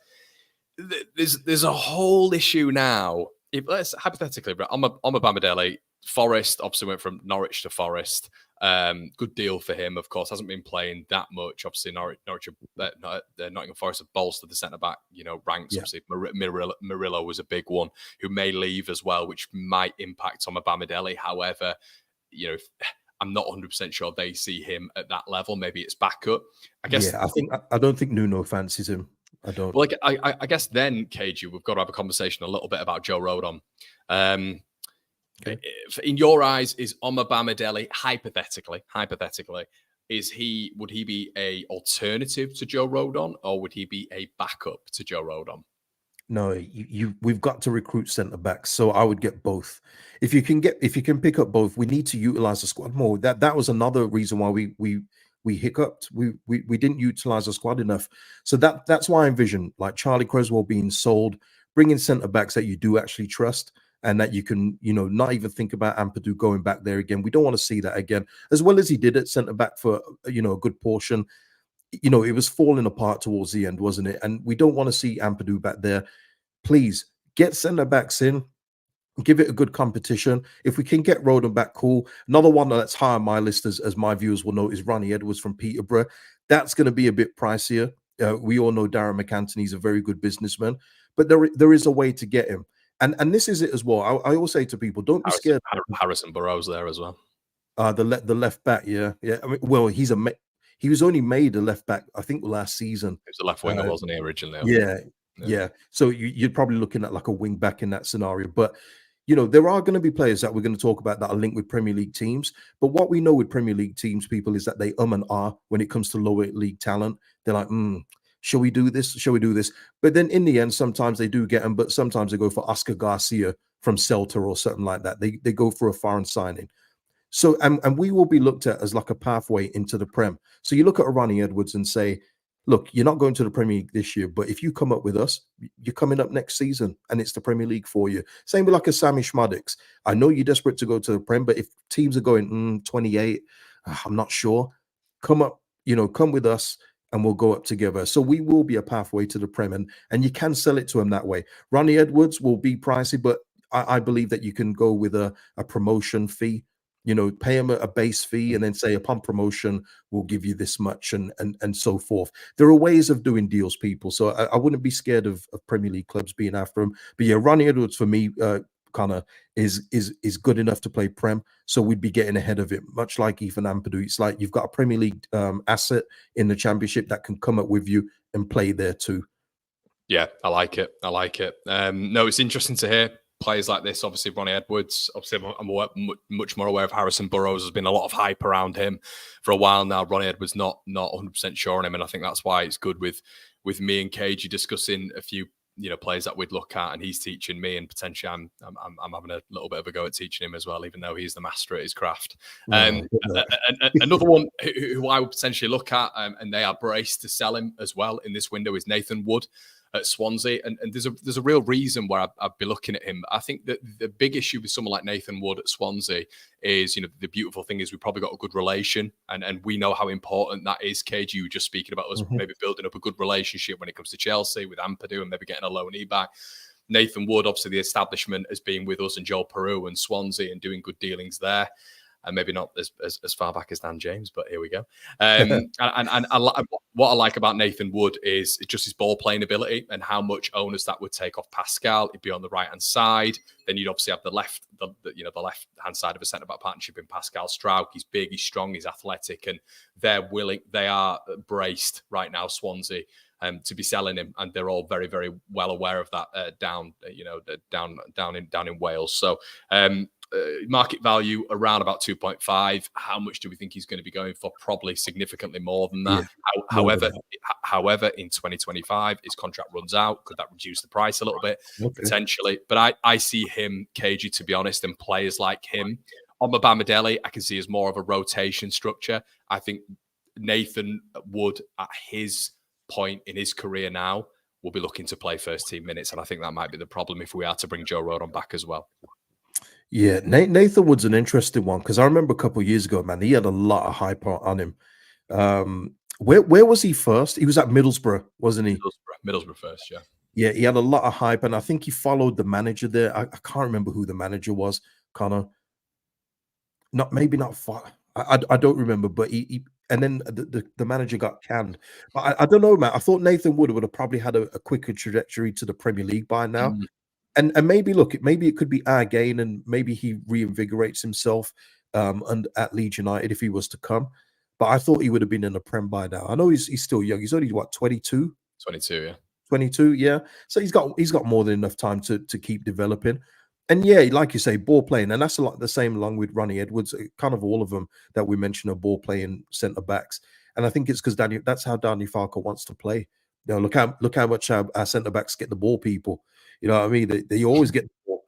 there's a whole issue now. If let's hypothetically, but on Bamidele, Forest obviously went from Norwich to Forest. Good deal for him, of course. Hasn't been playing that much. Obviously, Nottingham Forest have bolstered the centre back, ranks. Yeah. Obviously, Murillo was a big one who may leave as well, which might impact on Bamidele. However, I'm not 100% sure they see him at that level. Maybe it's backup. I guess. Yeah, I don't think Nuno fancies him. I don't. Well, I guess then, KG, we've got to have a conversation a little bit about Joe Rodon. Okay. In your eyes, is Bamidele hypothetically, would he be a alternative to Joe Rodon, or would he be a backup to Joe Rodon? No, we've got to recruit centre backs, so I would get both. If you can pick up both, we need to utilize the squad more. That was another reason why we hiccuped. We didn't utilize the squad enough. So that's why I envision like Charlie Creswell being sold, bringing centre backs that you do actually trust. And that you can, not even think about Ampadu going back there again. We don't want to see that again, as well as he did at centre back for, a good portion. It was falling apart towards the end, wasn't it? And we don't want to see Ampadu back there. Please get centre backs in, give it a good competition. If we can get Rodon back, cool. Another one that's high on my list, as my viewers will know, is Ronnie Edwards from Peterborough. That's going to be a bit pricier. We all know Darren McAntony's a very good businessman, but there is a way to get him. And this is it as well. I always say to people, don't be scared. Harrison Burrows there as well. The left back, yeah. I mean, well, he was only made a left back, I think, last season. He was a left winger, wasn't he, originally? Yeah. So you're probably looking at like a wing back in that scenario. But there are going to be players that we're going to talk about that are linked with Premier League teams. But what we know with Premier League teams, people, is that they and ah when it comes to lower league talent. They're like, shall we do this? Shall we do this? But then in the end, sometimes they do get them, but sometimes they go for Oscar Garcia from Celta or something like that. They go for a foreign signing. So, and we will be looked at as like a pathway into the Prem. So you look at a Ronnie Edwards and say, look, you're not going to the Premier League this year, but if you come up with us, you're coming up next season and it's the Premier League for you. Same with like a Sammy Schmadix. I know you're desperate to go to the Prem, but if teams are going 28, I'm not sure. Come up, come with us, and we'll go up together. So we will be a pathway to the Prem, and you can sell it to him that way. Ronnie Edwards will be pricey, but I believe that you can go with a promotion fee, pay him a base fee and then say upon promotion, we'll give you this much and so forth. There are ways of doing deals, people. So I wouldn't be scared of Premier League clubs being after him. But yeah, Ronnie Edwards for me, Conor, is good enough to play Prem, so we'd be getting ahead of it. Much like Ethan Ampadu, it's like you've got a Premier League asset in the Championship that can come up with you and play there too. Yeah, I like it. No, it's interesting to hear players like this. Obviously, Ronnie Edwards. Obviously, I'm much more aware of Harrison Burrows. There's been a lot of hype around him for a while now. Ronnie Edwards not 100% sure on him, and I think that's why it's good with me and KG discussing a few players that we'd look at, and he's teaching me, and potentially I'm having a little bit of a go at teaching him as well, even though he's the master at his craft. Another one who I would potentially look at, and they are braced to sell him as well in this window, is Nathan Wood at Swansea, and there's a real reason where I'd be looking at him. I think that the big issue with someone like Nathan Wood at Swansea is, the beautiful thing is we've probably got a good relation, and we know how important that is. KG, you were just speaking about us maybe building up a good relationship when it comes to Chelsea with Ampadu and maybe getting a loanee back. Nathan Wood, obviously the establishment has been with us and Joel Peru and Swansea and doing good dealings there. And maybe not as far back as Dan James, but here we go. And what I like about Nathan Wood is just his ball playing ability and how much onus that would take off Pascal. He'd be on the right hand side. Then you'd obviously have the left hand side of a centre back partnership in Pascal Struijk. He's big, he's strong, he's athletic, and they are braced right now, Swansea, to be selling him, and they're all very, very well aware of that down in Wales. So market value around about 2.5. How much do we think he's going to be going for? Probably significantly more than that. Yeah, however, in 2025, his contract runs out. Could that reduce the price a little bit? Okay. Potentially. But I see him, KG, to be honest, and players like him. On Bamidele, I can see as more of a rotation structure. I think Nathan Wood, at his point in his career now, will be looking to play first team minutes. And I think that might be the problem if we are to bring Joe Rodon back as well. Yeah, Nathan Wood's an interesting one, because I remember a couple of years ago, man, he had a lot of hype on him. Where was he first? He was at Middlesbrough, wasn't he? Middlesbrough first, yeah. Yeah, he had a lot of hype, and I think he followed the manager there. I can't remember who the manager was, Conor. Not far. I don't remember, but he and then the manager got canned. But I don't know, man. I thought Nathan Wood would have probably had a quicker trajectory to the Premier League by now. And maybe maybe it could be our gain, and maybe he reinvigorates himself and at Leeds United if he was to come. But I thought he would have been in the Prem by now. I know he's still young. He's only what, 22? 22, yeah. 22, yeah. So he's got more than enough time to keep developing. And yeah, like you say, ball playing, and that's a lot the same along with Ronnie Edwards. Kind of all of them that we mentioned are ball playing centre backs. And I think it's because that's how Danny Farker wants to play. You know, look how much our centre backs get the ball, people. You know what I mean? They always get the ball.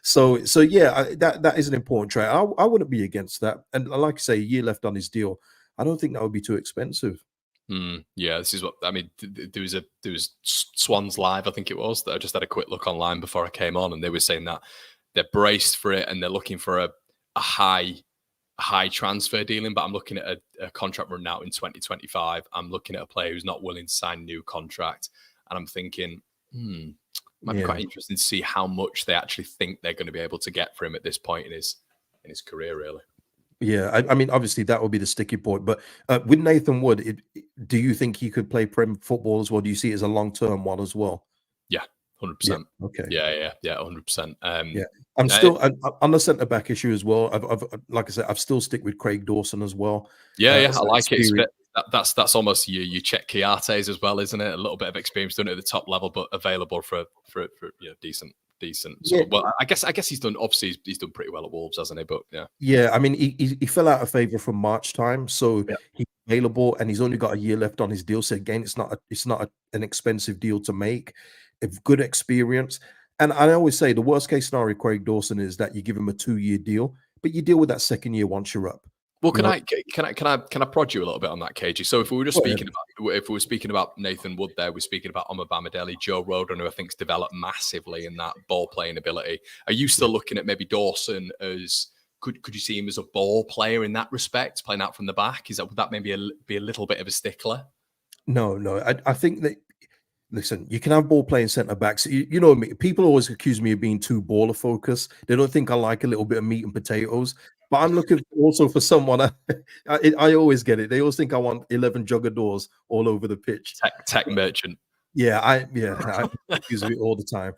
so yeah, that is an important trait. I wouldn't be against that. And like I say, a year left on his deal. I don't think that would be too expensive. Yeah, this is what I mean. There was Swans Live, I think it was, that I just had a quick look online before I came on, and they were saying that they're braced for it and they're looking for a high transfer dealing. But I'm looking at a contract run out in 2025. I'm looking at a player who's not willing to sign a new contract, and I'm thinking, might be quite interesting to see how much they actually think they're going to be able to get for him at this point in his career, really. Yeah, I mean, obviously that would be the sticky point. But with Nathan Wood, do you think he could play Prem football as well? Do you see it as a long-term one as well? Yeah, 100%. Yeah, okay. Yeah, 100%. Yeah, I'm still on the centre back issue as well. I've like I said, I've still stick with Craig Dawson as well. Yeah, I like it. That's almost your Czech Kiates as well, isn't it? A little bit of experience done at the top level, but available for decent. So, yeah. Well, I guess he's done. Obviously, he's done pretty well at Wolves, hasn't he? But yeah. I mean, he fell out of favor from March time, so he's available, and he's only got a year left on his deal. So again, it's not an expensive deal to make. A good experience, and I always say the worst case scenario, Craig Dawson, is that you give him a 2-year deal, but you deal with that second year once you're up. Well, can I prod you a little bit on that, KG? So if we were just speaking about Nathan Wood there, we're speaking about Bamidele, Joe Rodon, who I think's developed massively in that ball playing ability. Are you still looking at maybe Dawson as could you see him as a ball player in that respect, playing out from the back? Would that maybe be a little bit of a stickler? No. I think that. Listen, you can have ball playing centre backs. You know me. People always accuse me of being too baller focused. They don't think I like a little bit of meat and potatoes. But I'm looking also for someone. I always get it. They always think I want 11 jugadors all over the pitch. Tech merchant. Yeah, I use it all the time.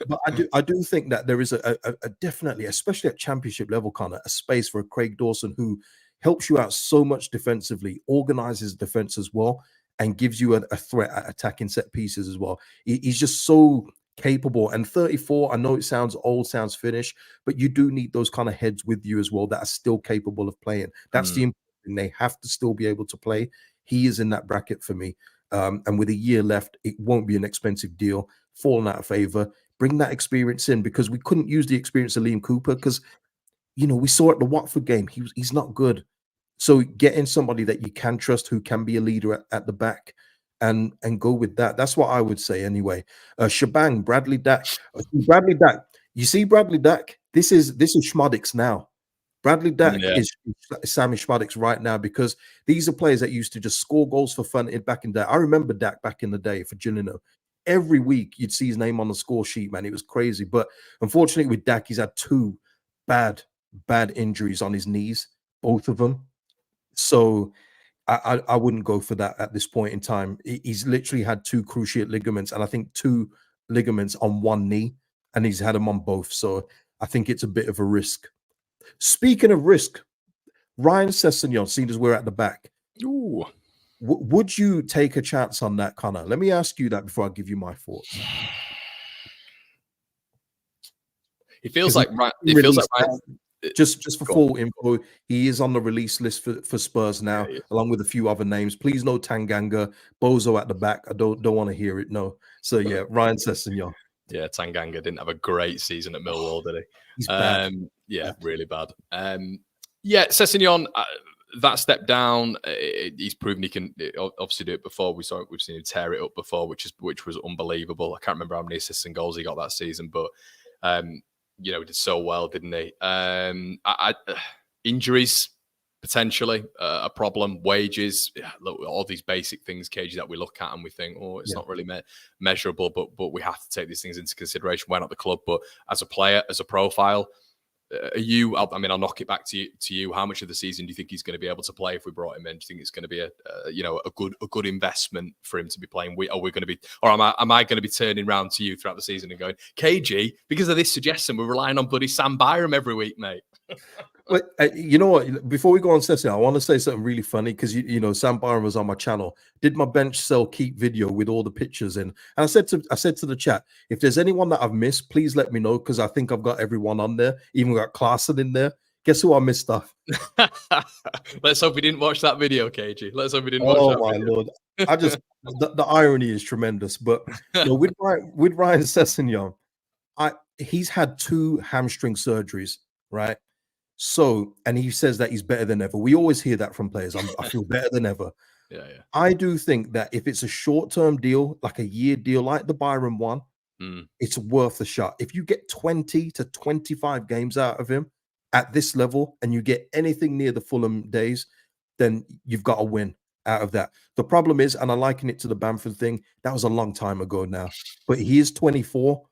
But I do think that there is a definitely, especially at championship level, Conor, a space for a Craig Dawson who helps you out so much defensively, organizes defense as well, and gives you a threat at attacking set pieces as well. He's just so capable. And 34, I know it sounds old, sounds finished, but you do need those kind of heads with you as well that are still capable of playing. That's the important thing. They have to still be able to play. He is in that bracket for me. And with a year left, it won't be an expensive deal. Falling out of favor. Bring that experience in, because we couldn't use the experience of Liam Cooper because, we saw at the Watford game, he's not good. So getting somebody that you can trust, who can be a leader at the back, and go with that. That's what I would say anyway. Shebang, Bradley Dack. Bradley Dack. You see Bradley Dack? This is Schmadix now. Bradley Dack is Sammy Schmadix right now, because these are players that used to just score goals for fun back in the day. I remember Dack back in the day for Gillingham. Every week you'd see his name on the score sheet, man. It was crazy. But unfortunately with Dack, he's had 2 bad injuries on his knees, both of them. So I wouldn't go for that at this point in time. He's literally had 2 cruciate ligaments, and I think 2 ligaments on one knee, and he's had them on both. So I think it's a bit of a risk. Speaking of risk, Ryan Sessegnon, seeing as we're at the back, Ooh. would you take a chance on that, Conor? Let me ask you that before I give you my thoughts. It feels like Ryan. Just for full info, he is on the release list for Spurs now, along with a few other names. Please no Tanganga, Bozo at the back. I don't want to hear it. No. So yeah, Ryan Sessegnon. Yeah, Tanganga didn't have a great season at Millwall, did he? He's bad. Yeah, really bad. Yeah, Sessegnon, that step down, he's proven he can obviously do it before. We've seen him tear it up before, which was unbelievable. I can't remember how many assists and goals he got that season, but he did so well, didn't he? Injuries potentially a problem. Wages, look, all these basic things, KG, that we look at and we think, oh, it's not really measurable, but we have to take these things into consideration. We're not the club, but as a player, as a profile, I'll knock it back to you. How much of the season do you think he's going to be able to play if we brought him in? Do you think it's going to be a good investment for him to be playing? Am I going to be turning around to you throughout the season and going, KG, because of this suggestion, we're relying on bloody Sam Byram every week, mate? But you know what? Before we go on, Cecil, I want to say something really funny because Sam Byram was on my channel. Did my bench sell keep video with all the pictures in, and I said to the chat, if there's anyone that I've missed, please let me know because I think I've got everyone on there. Even got Klaassen in there. Guess who I missed off? Let's hope we didn't watch that video, KG. Let's hope we didn't watch that video. Oh my lord! I just the irony is tremendous. But with Ryan Sessegnon, he's had 2 hamstring surgeries, right? So, and he says that he's better than ever. We always hear that from players. I feel better than ever. Yeah. I do think that if it's a short-term deal, like a year deal, like the Byron one, it's worth a shot. If you get 20 to 25 games out of him at this level and you get anything near the Fulham days, then you've got a win out of that. The problem is, and I liken it to the Bamford thing, that was a long time ago now, but he is 24.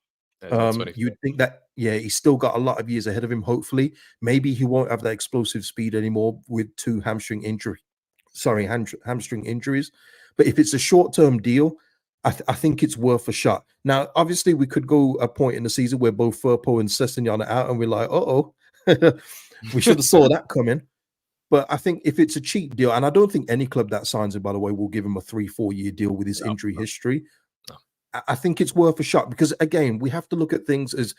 You'd think that, he's still got a lot of years ahead of him. Hopefully, maybe he won't have that explosive speed anymore with 2 hamstring injuries. But if it's a short-term deal, I think it's worth a shot. Now, obviously, we could go a point in the season where both Firpo and Sessegnon are out, and we're like, we should have saw that coming. But I think if it's a cheap deal, and I don't think any club that signs him, by the way, will give him a 3-4 year deal with his injury history. I think it's worth a shot because, again, we have to look at things as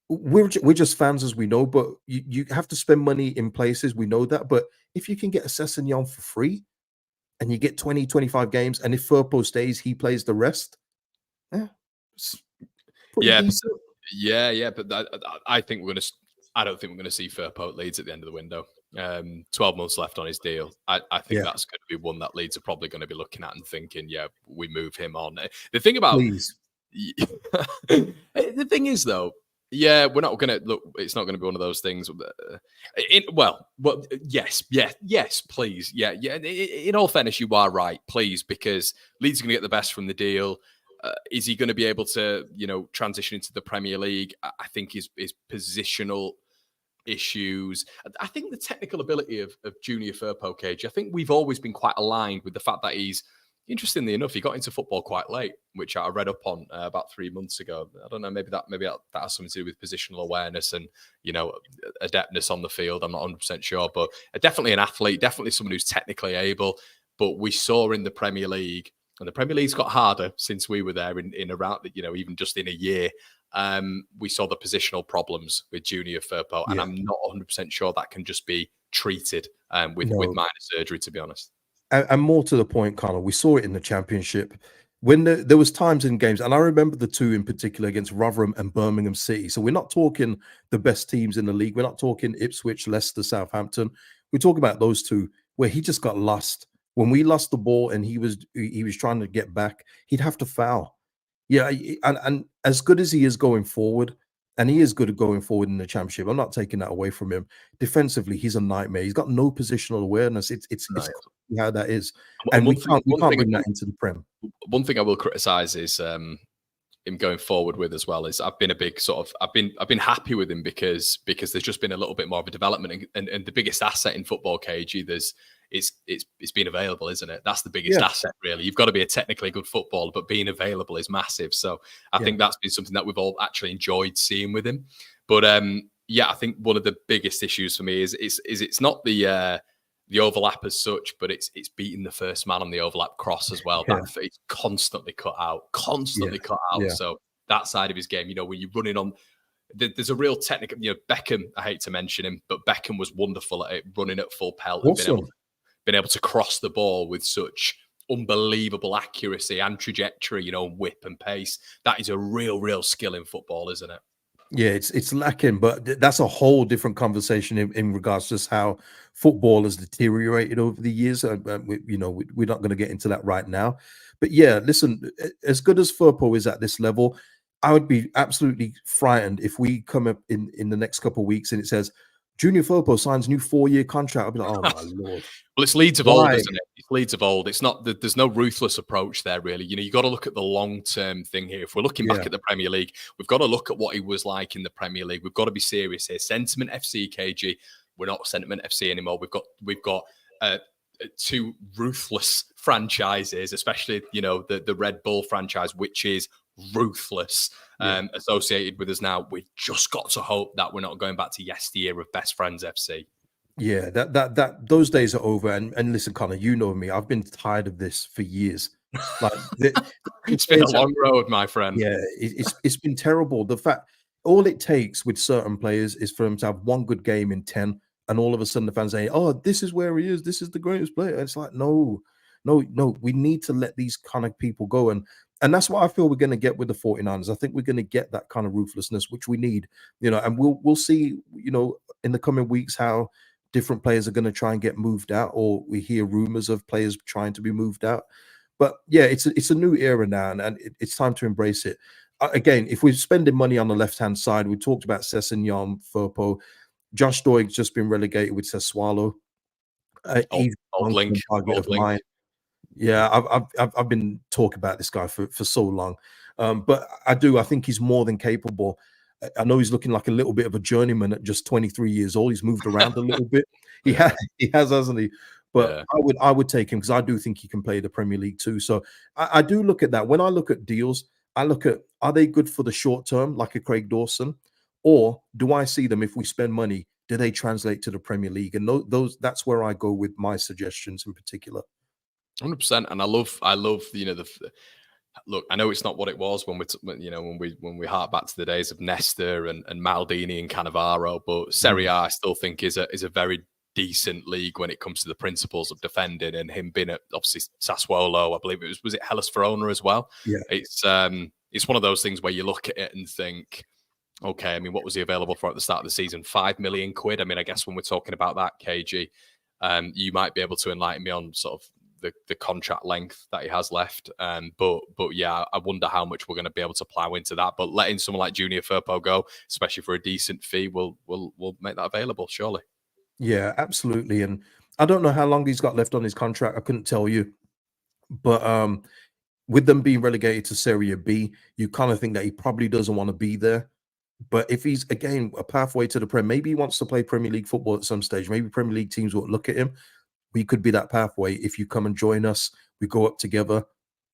we're just fans, as we know, but you have to spend money in places. We know that. But if you can get a Sessegnon for free and you get 20, 25 games, and if Firpo stays, he plays the rest. But I think I don't think we're going to see Firpo at Leeds at the end of the window. 12 months left on his deal. I think that's going to be one that Leeds are probably going to be looking at and thinking, we move him on. The thing about the thing is, though, we're not going to look. It's not going to be one of those things. Yes, please, In all fairness, you are right, please, because Leeds are going to get the best from the deal. Is he going to be able to, transition into the Premier League? I think his positional issues. I think the technical ability of Junior Firpo, KG, I think we've always been quite aligned with the fact that he's, interestingly enough, he got into football quite late, which I read up on about 3 months ago. I don't know, maybe that has something to do with positional awareness and, adeptness on the field. I'm not 100% sure, but definitely an athlete, definitely someone who's technically able. But we saw in the Premier League, and the Premier League's got harder since we were there in around, even just in a year. We saw the positional problems with Junior Firpo, and I'm not 100% sure that can just be treated with minor surgery, to be honest. And more to the point, Conor, we saw it in the Championship when there was times in games, and I remember the 2 in particular against Rotherham and Birmingham City. So we're not talking the best teams in the league. We're not talking Ipswich, Leicester, Southampton. We're talking about those 2 where he just got lost. When we lost the ball and he was trying to get back, he'd have to foul. Yeah, and as good as he is going forward, and he is good at going forward in the Championship, I'm not taking that away from him. Defensively, he's a nightmare. He's got no positional awareness. It's crazy how that is, and we can't bring that into the Prem. One thing I will criticise is him going forward with as well. Is I've been a big I've been happy with him because there's just been a little bit more of a development, and the biggest asset in football, KG, it's been available, isn't it? That's the biggest Yeah. asset, really. You've got to be a technically good footballer, but being available is massive. So I think that's been something that we've all actually enjoyed seeing with him. But yeah, I think one of the biggest issues for me is it's not the overlap as such, but it's beating the first man on the overlap cross as well. That it's constantly cut out. So that side of his game, when you're running on, there's a real technical, Beckham, I hate to mention him, but Beckham was wonderful at it, running at full pelt and been able to cross the ball with such unbelievable accuracy and trajectory, whip and pace. That is a real skill in football, isn't it? Yeah, it's lacking, but that's a whole different conversation in regards to just how football has deteriorated over the years. We're not going to get into that right now. But yeah, listen, as good as Firpo is at this level, I would be absolutely frightened if we come up in the next couple of weeks and it says Junior Firpo signs new 4-year contract. I'll be like, oh my Lord. Well, it's Leeds of old, isn't it? It's Leeds of old. It's not there's no ruthless approach there, really. You got to look at the long-term thing here. If we're looking back at the Premier League, we've got to look at what he was like in the Premier League. We've got to be serious here. Sentiment FC, KG. We're not Sentiment FC anymore. We've got two ruthless franchises, especially the Red Bull franchise, which is ruthless, associated with us now. We've just got to hope that we're not going back to yesteryear of Best Friends FC. Yeah, that those days are over. And listen, Conor, you know me. I've been tired of this for years. Like it's been a long road, my friend. Yeah, it's been terrible. The fact all it takes with certain players is for them to have one good game in 10, and all of a sudden the fans say, "Oh, this is where he is. This is the greatest player." And it's like, no. We need to let these kind of people go, and that's what I feel we're going to get with the 49ers. I think we're going to get that kind of ruthlessness, which we need, and we'll see, in the coming weeks how different players are going to try and get moved out, or we hear rumors of players trying to be moved out. But yeah, it's a new era now, and it's time to embrace it. Again, if we're spending money on the left-hand side, we talked about Sessegnon, Firpo. Josh Doig's just been relegated with Sassuolo. He's old link. Mine. Yeah, I've been talking about this guy for so long, but I think he's more than capable. I know he's looking like a little bit of a journeyman at just 23 years old. He's moved around a little bit. He has, hasn't he? But I would take him because I do think he can play the Premier League too. So I do look at that. When I look at deals, I look at, are they good for the short term, like a Craig Dawson, or do I see them, if we spend money, do they translate to the Premier League? And that's where I go with my suggestions in particular. 100%, and I love look. I know it's not what it was when we hark back to the days of Nesta and Maldini and Cannavaro, but Serie A I still think is a very decent league when it comes to the principles of defending, and him being at obviously Sassuolo, I believe was it Hellas Verona as well. Yeah, it's one of those things where you look at it and think, okay, I mean, what was he available for at the start of the season? £5 million. I mean, I guess when we're talking about that, KG, you might be able to enlighten me on sort of the contract length that he has left. But yeah, I wonder how much we're going to be able to plow into that. But letting someone like Junior Firpo go, especially for a decent fee, will make that available, surely. Yeah, absolutely. And I don't know how long he's got left on his contract. I couldn't tell you. But with them being relegated to Serie B, you kind of think that he probably doesn't want to be there. But if he's, again, a pathway to the Prem, maybe he wants to play Premier League football at some stage. Maybe Premier League teams will look at him. We could be that pathway. If you come and join us, we go up together,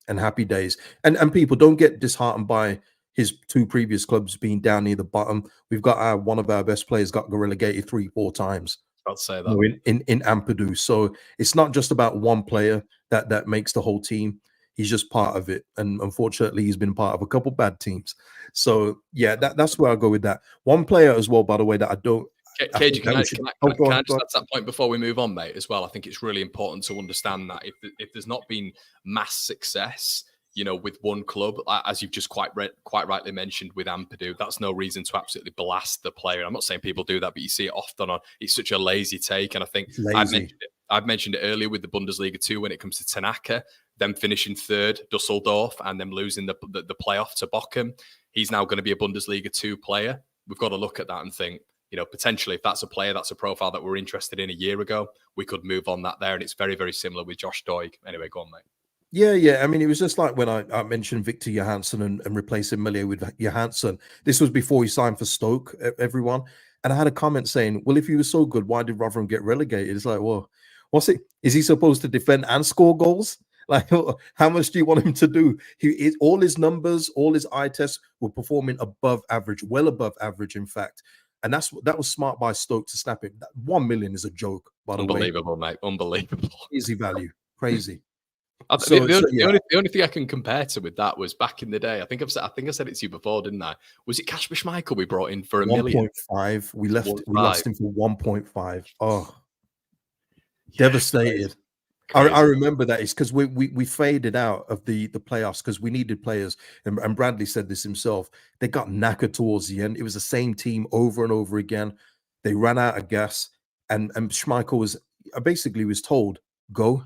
and happy days. And people, don't get disheartened by his two previous clubs being down near the bottom. We've got one of our best players got relegated 3-4 times. I'll say that in Ampadu. So it's not just about one player that makes the whole team. He's just part of it, and unfortunately, he's been part of a couple bad teams. So yeah, that's where I go with that. One player as well, by the way, that I don't. KG, can I just add to that point before we move on, mate, as well? I think it's really important to understand that if there's not been mass success, with one club, as you've just quite rightly mentioned with Ampadu, that's no reason to absolutely blast the player. I'm not saying people do that, but you see it often on. It's such a lazy take, and I think I've mentioned it earlier with the Bundesliga too. When it comes to Tanaka, them finishing third, Dusseldorf, and them losing the playoff to Bochum, he's now going to be a Bundesliga 2 player. We've got to look at that and think, potentially if that's a player, that's a profile that we're interested in a year ago, we could move on that there. And it's very, very similar with Josh Doig. Anyway, go on, mate. Yeah. I mean, it was just like when I mentioned Victor Johansson and replacing Millie with Johansson. This was before he signed for Stoke, everyone. And I had a comment saying, well, if he was so good, why did Rotherham get relegated? It's like, well, What's it? Is he supposed to defend and score goals? Like, how much do you want him to do? All his numbers, all his eye tests were performing above average, well above average, in fact. And that was smart by Stoke to snap it. That 1 million is a joke, by the way. Unbelievable, mate. Unbelievable. Easy value. Crazy. The only thing I can compare to with that was back in the day. I think I said it to you before, didn't I? Was it Kasper Schmeichel we brought in for $1 million? 1.5. We lost him for 1.5. Oh, yeah, devastated. I remember that. It's because we faded out of the playoffs because we needed players, and Bradley said this himself. They got knackered towards the end. It was the same team over and over again. They ran out of gas, and Schmeichel was basically told go.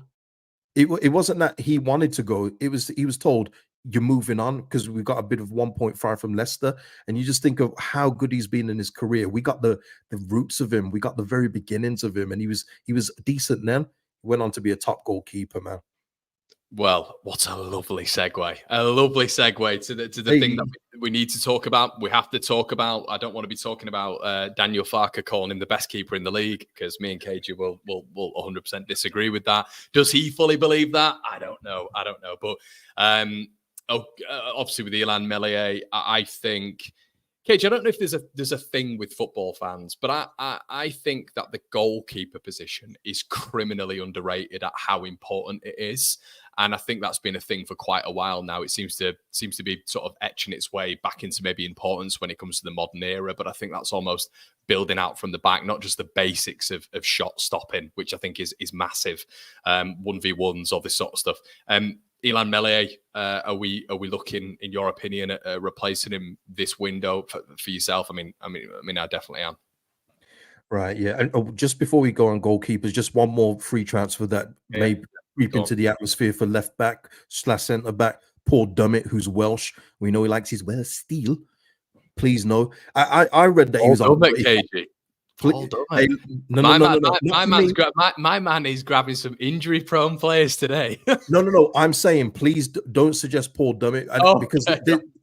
It wasn't that he wanted to go. He was told you're moving on because we got a bit of 1.5 from Leicester, and you just think of how good he's been in his career. We got the roots of him. We got the very beginnings of him, and he was decent then. Went on to be a top goalkeeper, man. Well, what a lovely segue. A lovely segue to the thing that we need to talk about. We have to talk about. I don't want to be talking about Daniel Farke calling him the best keeper in the league because me and KG will 100% disagree with that. Does he fully believe that? I don't know. But obviously with Illan Meslier, I think, KG, I don't know if there's a thing with football fans, but I think that the goalkeeper position is criminally underrated at how important it is. And I think that's been a thing for quite a while now. It seems to be sort of etching its way back into maybe importance when it comes to the modern era. But I think that's almost building out from the back, not just the basics of shot stopping, which I think is massive. 1v1s, all this sort of stuff. Illan Meslier, are we looking, in your opinion, at replacing him this window for yourself? I mean, I definitely am. Right, yeah. And just before we go on goalkeepers, just one more free transfer that may creep into the atmosphere for left back / centre back. Paul Dummett, who's Welsh. We know he likes his Welsh steel. Please no. I read that he was on. My man is grabbing some injury-prone players today. No. I'm saying, please don't suggest Paul Dummett because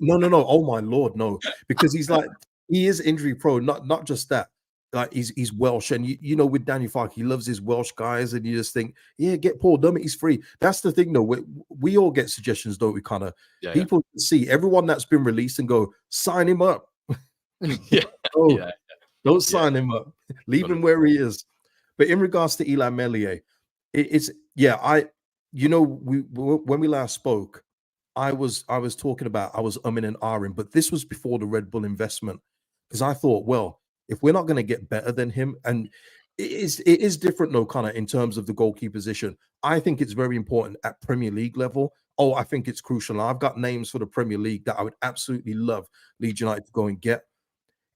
no. Oh my lord, no. Because he is injury-prone. Not just that. Like he's Welsh, and you know with Daniel Farke, he loves his Welsh guys, and you just think, yeah, get Paul Dummett, he's free. That's the thing, though. We all get suggestions, don't we? Kind of people see everyone that's been released and go sign him up. Don't sign him up. Leave him where he is. But in regards to Illan Meslier, when we last spoke, I was talking about I was umming and ahhing, but this was before the Red Bull investment because I thought, well, if we're not going to get better than him, and it is different though, Conor, in terms of the goalkeeper position. I think it's very important at Premier League level. Oh, I think it's crucial. I've got names for the Premier League that I would absolutely love Leeds United to go and get.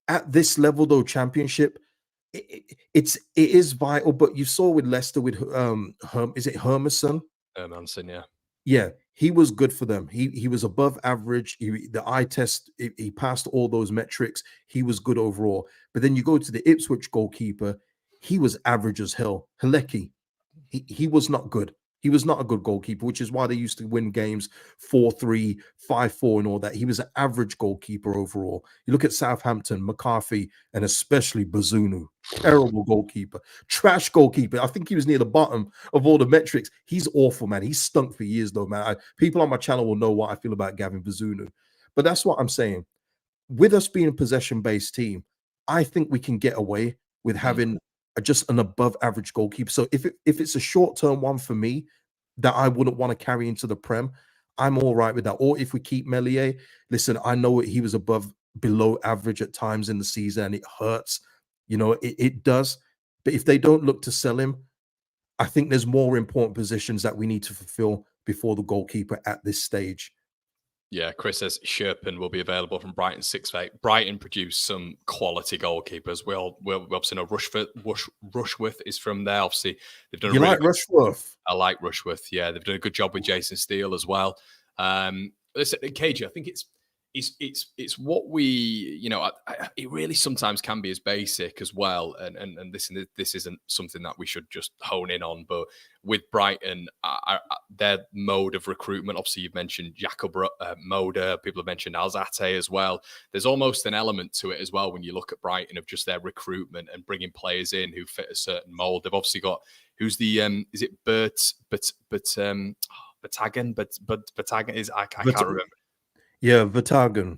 At this level, though, Championship, it is vital. But you saw with Leicester with is it Hermanson? Hermanson, yeah. Yeah, he was good for them. He was above average. The eye test, he passed all those metrics. He was good overall. But then you go to the Ipswich goalkeeper, he was average as hell. Halecki, he was not good. He was not a good goalkeeper, which is why they used to win games 4-3, 5-4 and all that. He was an average goalkeeper overall. You look at Southampton, McCarthy, and especially Bazunu. Terrible goalkeeper. Trash goalkeeper. I think he was near the bottom of all the metrics. He's awful, man. He's stunk for years, though, man. People on my channel will know what I feel about Gavin Bazunu. But that's what I'm saying. With us being a possession-based team, I think we can get away with having just an above average goalkeeper. So if it's a short-term one for me that I wouldn't want to carry into the Prem, I'm all right with that. Or if we keep Meslier, listen, I know he was below average at times in the season and it hurts. You know, it does. But if they don't look to sell him, I think there's more important positions that we need to fulfill before the goalkeeper at this stage. Yeah, Chris says Sherpen will be available from Brighton 6-8. Brighton produced some quality goalkeepers. We obviously know Rushworth is from there. Obviously, they've done. You like Rushworth? I like Rushworth. Yeah, they've done a good job with Jason Steele as well. Listen, KG, I think it's what we, you know, it really sometimes can be as basic as well, and this isn't something that we should just hone in on, but with Brighton, their mode of recruitment, obviously you've mentioned Jacob Moder, people have mentioned Alzate as well. There's almost an element to it as well when you look at Brighton of just their recruitment and bringing players in who fit a certain mold. They've obviously got, who's the is it Batagan, is I can't remember. Yeah, Vatagan,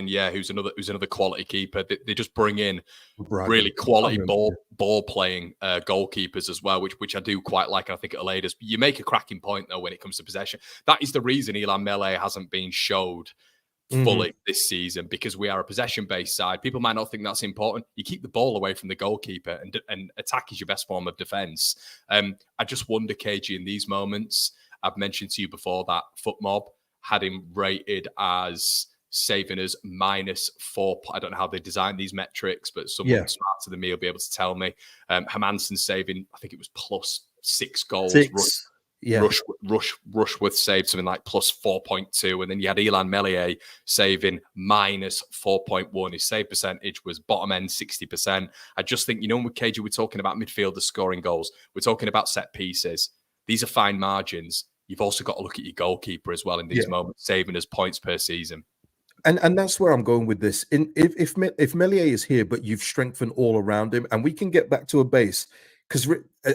yeah, who's another quality keeper. They just bring in really quality ball playing goalkeepers as well, which I do quite like. And I think it'll aid us. You make a cracking point though when it comes to possession. That is the reason Elan Mele hasn't been showed fully this season, because we are a possession-based side. People might not think that's important. You keep the ball away from the goalkeeper, and attack is your best form of defence. I just wonder, KG, in these moments, I've mentioned to you before that FootMob had him rated as saving us -4. I don't know how they designed these metrics, but someone smarter than me will be able to tell me. Hermansen saving, I think it was +6 goals. Rushworth saved something like +4.2, and then you had Elan Melier saving -4.1. His save percentage was bottom end 60%. I just think, you know, with KG, we're talking about midfielders scoring goals. We're talking about set pieces. These are fine margins. You've also got to look at your goalkeeper as well in these moments, saving us points per season. And that's where I'm going with this. If Melier is here, but you've strengthened all around him, and we can get back to a base, because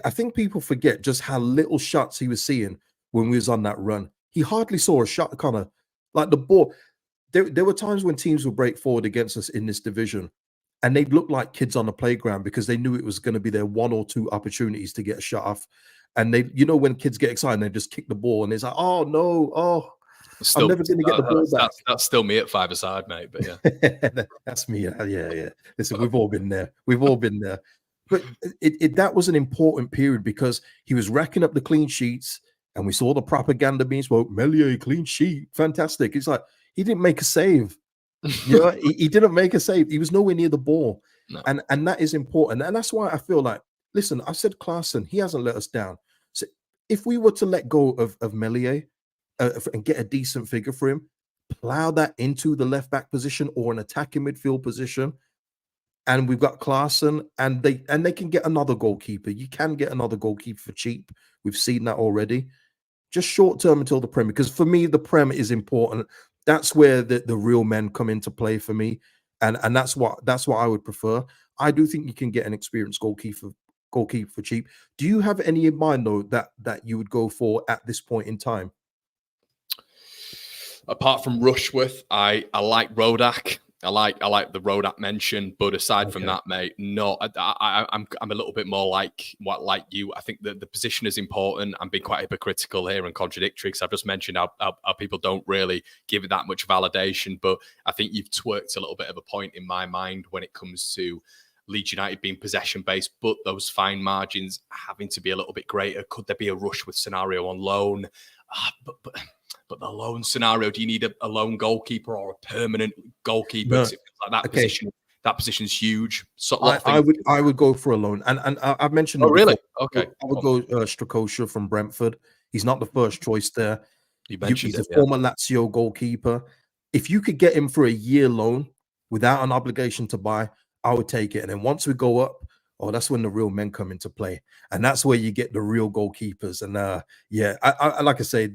I think people forget just how little shots he was seeing when we was on that run. He hardly saw a shot, Conor. Like the ball, there were times when teams would break forward against us in this division, and they'd look like kids on the playground because they knew it was going to be their 1 or 2 opportunities to get a shot off. And they, you know, when kids get excited, they just kick the ball, and it's like, oh no, I'm never going to get the ball back. That's still me at 5-a-side, mate. But yeah, that's me. Yeah. Listen, we've all been there. But that was an important period because he was racking up the clean sheets, and we saw the propaganda being spoke. Melier clean sheet, fantastic. It's like he didn't make a save. You know, he didn't make a save. He was nowhere near the ball, and that is important. And that's why I feel like, listen, I said Klaassen, he hasn't let us down. So if we were to let go of Melier and get a decent figure for him, plow that into the left back position or an attacking midfield position, and we've got Klaassen, and they can get another goalkeeper. You can get another goalkeeper for cheap. We've seen that already. Just short term until the Prem, because for me the Prem is important. That's where the real men come into play for me, and that's what I would prefer. I do think you can get an experienced goalkeeper for cheap. Do you have any in mind though that you would go for at this point in time? Apart from Rushworth, I like Rodak. I like the Rodak mention, but aside from that, mate, no, I'm a little bit more like you. I think that the position is important. I'm being quite hypocritical here and contradictory because I've just mentioned how people don't really give it that much validation. But I think you've twerked a little bit of a point in my mind when it comes to Leeds United being possession-based, but those fine margins having to be a little bit greater. Could there be a Rushworth scenario on loan? But the loan scenario, do you need a lone goalkeeper or a permanent goalkeeper? No. It feels like that position's huge. So I would go for a loan, and I've mentioned. Oh, really? Okay. I would go Strakosha from Brentford. He's not the first choice there. He's a former Lazio goalkeeper. If you could get him for a year loan without an obligation to buy, I would take it. And then once we go up, that's when the real men come into play, and that's where you get the real goalkeepers. And I like I say,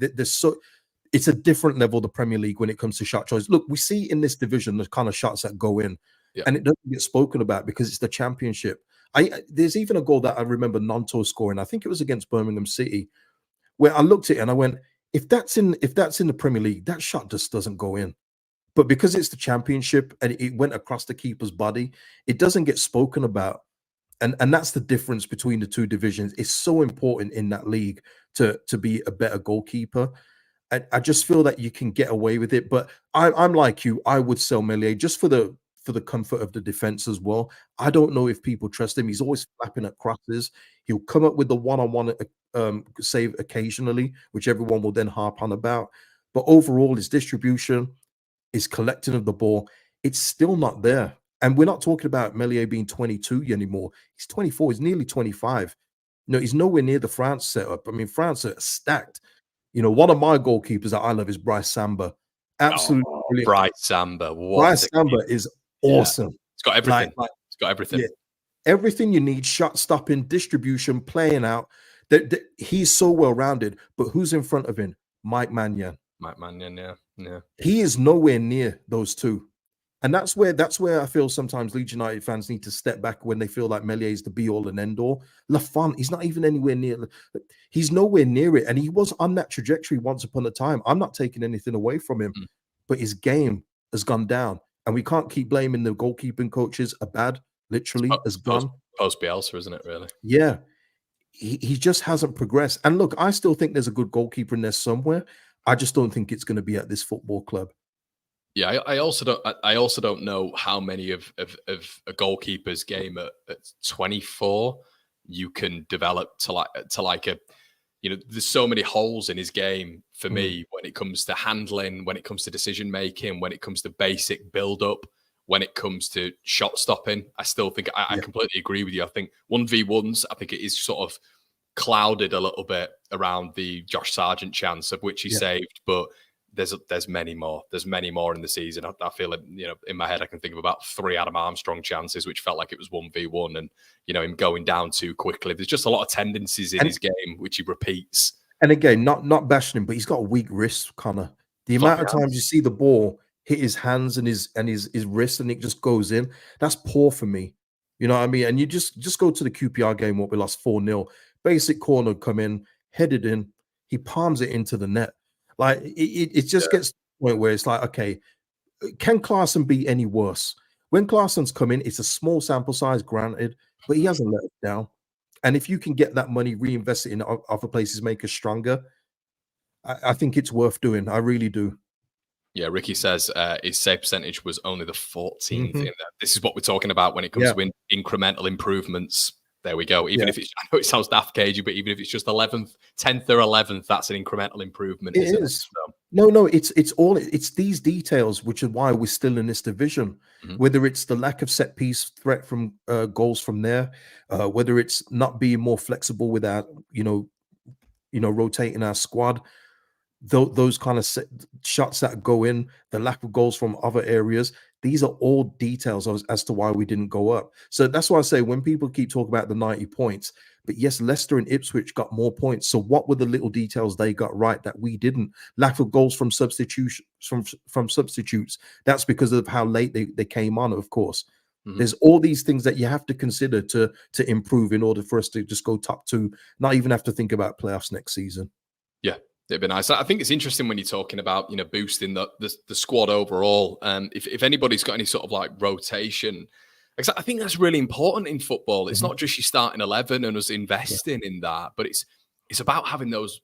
it's a different level, the Premier League, when it comes to shot choice. Look, we see in this division the kind of shots that go in, and it doesn't get spoken about because it's the Championship. There's even a goal that I remember Nanto scoring. I think it was against Birmingham City, where I looked at it and I went, if that's in the Premier League, that shot just doesn't go in. But because it's the Championship and it went across the keeper's body, it doesn't get spoken about. And that's the difference between the two divisions. It's so important in that league to be a better goalkeeper. I just feel that you can get away with it, but I'm like you. I would sell Melier just for the comfort of the defense as well. I don't know if people trust him. He's always flapping at crosses. He'll come up with the one-on-one save occasionally, which everyone will then harp on about. But overall, his distribution, his collecting of the ball, it's still not there. And we're not talking about Melier being 22 anymore. He's 24. He's nearly 25. No, he's nowhere near the France setup. I mean, France are stacked. You know, one of my goalkeepers that I love is Bryce Samba. Absolutely brilliant. Bryce Samba, what Bryce a Samba kid. is Yeah. awesome. It's got everything. It's got everything. Yeah, everything you need: shot stopping, distribution, playing out. He's so well rounded. But who's in front of him? Mike Mannion. Mike Mannion, yeah. He is nowhere near those two. And that's where I feel sometimes Leeds United fans need to step back when they feel like Meslier is the be all and end all. Lafont, he's not even anywhere near. He's nowhere near it, and he was on that trajectory once upon a time. I'm not taking anything away from him, but his game has gone down, and we can't keep blaming the goalkeeping coaches. A bad, literally, has gone. Post Bielsa, isn't it? Really? Yeah, he just hasn't progressed. And look, I still think there's a good goalkeeper in there somewhere. I just don't think it's going to be at this football club. Yeah, I also don't know how many of a goalkeeper's game at 24 you can develop to like a, you know, there's so many holes in his game for me when it comes to handling, when it comes to decision making, when it comes to basic build up, when it comes to shot stopping. I still think I completely agree with you. I think 1v1s, I think it is sort of clouded a little bit around the Josh Sargent chance, of which he saved, but there's many more. There's many more in the season. I feel like, you know, in my head, I can think of about 3 Adam Armstrong chances, which felt like it was 1v1, and, you know, him going down too quickly. There's just a lot of tendencies in his game which he repeats. And again, not bashing him, but he's got a weak wrist, Conor. The amount of times you see the ball hit his hands and his wrist, and it just goes in. That's poor for me. You know what I mean? And you just go to the QPR game what we lost 4-0. Basic corner come in, headed in, he palms it into the net. Like it just gets to the point where it's like, okay, can Clarkson be any worse? When Clarkson's come in, it's a small sample size, granted, but he hasn't let us down. And if you can get that money, reinvest it in other places, make us stronger, I think it's worth doing. I really do. Yeah, Ricky says his save percentage was only the 14th in there. This is what we're talking about when it comes to incremental improvements. There we go. Even if it's, I know it sounds daft cagey, but even if it's just 11th, 10th or 11th, that's an incremental improvement. It is. So. No, it's these details, which is why we're still in this division. Whether it's the lack of set piece threat from goals from there, whether it's not being more flexible with our, rotating our squad, those kind of shots that go in, the lack of goals from other areas. These are all details as to why we didn't go up. So that's why I say when people keep talking about the 90 points, but yes, Leicester and Ipswich got more points. So what were the little details they got right that we didn't? Lack of goals from substitution from substitutes. That's because of how late they came on, of course. There's all these things that you have to consider to improve in order for us to just go top 2, not even have to think about playoffs next season. Yeah. It'd be nice. I think it's interesting when you're talking about, boosting the squad overall. If anybody's got any sort of like rotation, I think that's really important in football. It's not just you starting 11 and us investing in that, but it's about having those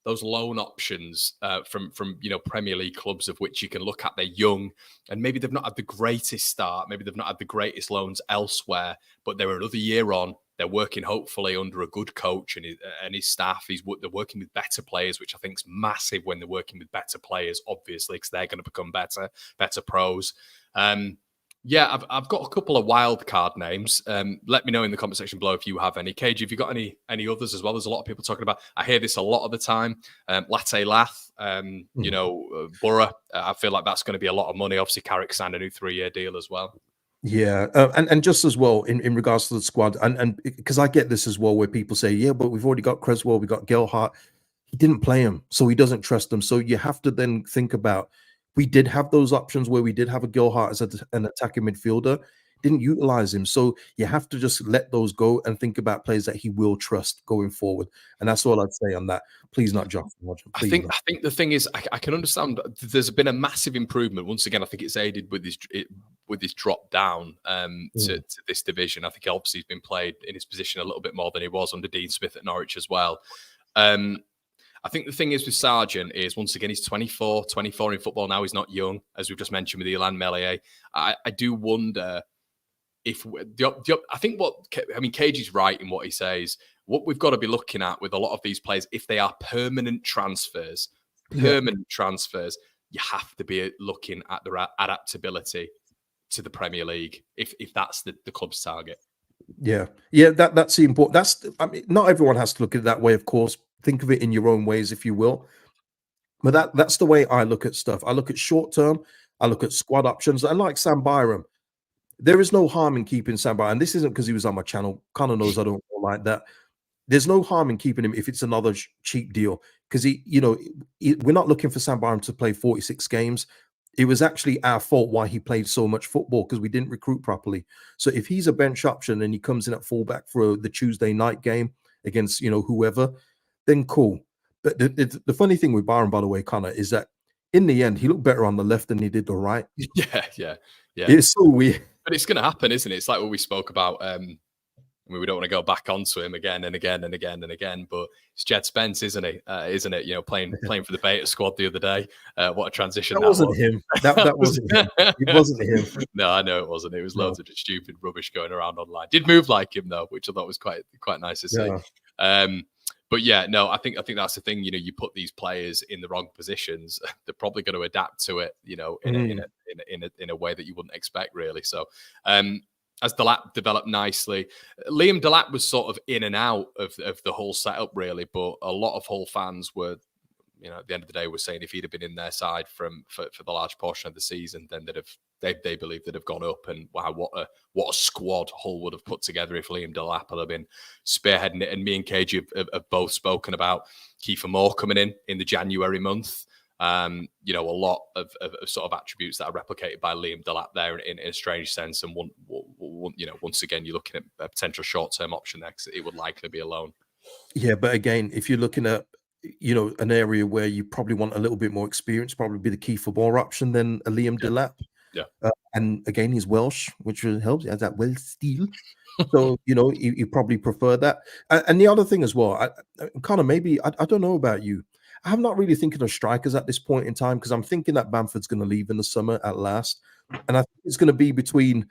loan options from Premier League clubs of which you can look at. They're young and maybe they've not had the greatest start. Maybe they've not had the greatest loans elsewhere, but they're another year on. They're working hopefully under a good coach and his staff. They're working with better players, which I think is massive when they're working with better players, obviously, because they're going to become better pros. I've got a couple of wild card names. Let me know in the comment section below if you have any. Cage, have you got any others as well? There's a lot of people talking about. I hear this a lot of the time. Latte Lath, Borough. I feel like that's going to be a lot of money. Obviously, Carrick signed a new 3-year deal as well. Yeah, and just as well in regards to the squad, and because I get this as well, where people say, yeah, but we've already got Creswell, we got Gelhardt. He didn't play him, so he doesn't trust them. So you have to then think about, we did have those options where we did have a Gelhardt as an attacking midfielder, didn't utilize him. So you have to just let those go and think about players that he will trust going forward. And that's all I'd say on that. Please not Josh. I think the thing is, I can understand there's been a massive improvement. Once again, I think it's aided with his drop down to this division. I think obviously he's been played in his position a little bit more than he was under Dean Smith at Norwich as well. I think the thing is with Sargent is, once again, he's 24 in football now. He's not young, as we've just mentioned with Ilan Meslier. I do wonder if Cage is right in what he says. What we've got to be looking at with a lot of these players, if they are permanent transfers, you have to be looking at their adaptability to the Premier League if that's the club's target. Yeah, that's the important. Not everyone has to look at it that way, of course. Think of it in your own ways, if you will. But that's the way I look at stuff. I look at short term, I look at squad options. I like Sam Byram. There is no harm in keeping Sam Byram. And this isn't because he was on my channel. Conor knows I don't like that. There's no harm in keeping him if it's another cheap deal, because we're not looking for Sam Byram to play 46 games. It was actually our fault why he played so much football, because we didn't recruit properly. So if he's a bench option and he comes in at fullback for the Tuesday night game against whoever, then cool. But the funny thing with Byron, by the way, Conor, is that in the end he looked better on the left than he did the right. Yeah. It's so weird. But it's going to happen, isn't it? It's like what we spoke about. I mean, we don't want to go back onto him again and again and again and again, but it's Jed Spence, isn't he? Isn't it? Playing for the beta squad the other day. What a transition that wasn't him. That wasn't him. It wasn't him. No, I know it wasn't. It was loads of just stupid rubbish going around online. Did move like him though, which I thought was quite nice to see. Yeah. But yeah, no, I think that's the thing. You put these players in the wrong positions, they're probably going to adapt to it. In a way that you wouldn't expect, really. So, as Delap developed nicely, Liam Delap was sort of in and out of the whole setup, really. But a lot of Hull fans were, at the end of the day, were saying if he'd have been in their side for the large portion of the season, then they believe they'd have gone up. And wow, what a squad Hull would have put together if Liam Delap had been spearheading it. And me and KG have both spoken about Kiefer Moore coming in the January month. A lot of sort of attributes that are replicated by Liam Delap there in a strange sense. And once again, you're looking at a potential short-term option there, because it would likely be a loan. Yeah, but again, if you're looking at an area where you probably want a little bit more experience, probably be the Kiefer Moore option than a Liam Delap. Yeah. And again, he's Welsh, which helps. He has that Welsh steel. So, you probably prefer that. And the other thing as well, Conor, maybe, I don't know about you. I'm not really thinking of strikers at this point in time, because I'm thinking that Bamford's going to leave in the summer at last. And I think it's going to be between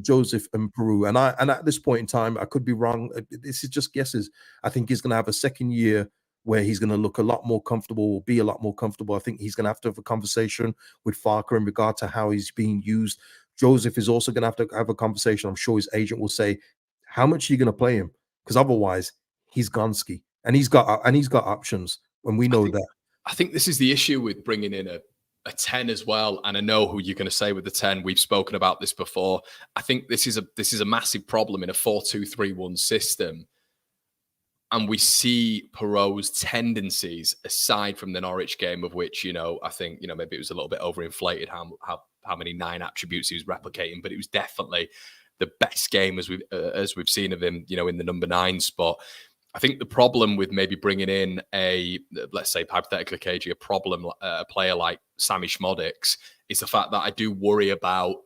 Joseph and Peru. And at this point in time, I could be wrong. This is just guesses. I think he's going to have a second year where he's going to look a lot more comfortable, or be a lot more comfortable. I think he's going to have a conversation with Farker in regard to how he's being used. Joseph is also going to have a conversation. I'm sure his agent will say, how much are you going to play him? Because otherwise he's Gonski, and he's got options, and we know that. I think this is the issue with bringing in a 10 as well. And I know who you're going to say with the 10. We've spoken about this before. I think this is a massive problem in a 4-2-3-1 system. And we see Perot's tendencies, aside from the Norwich game, of which, I think, maybe it was a little bit overinflated how many 9 attributes he was replicating, but it was definitely the best game as we've seen of him, in the number 9 spot. I think the problem with maybe bringing in let's say hypothetically, KG, a player like Sammy Schmodix, is the fact that I do worry about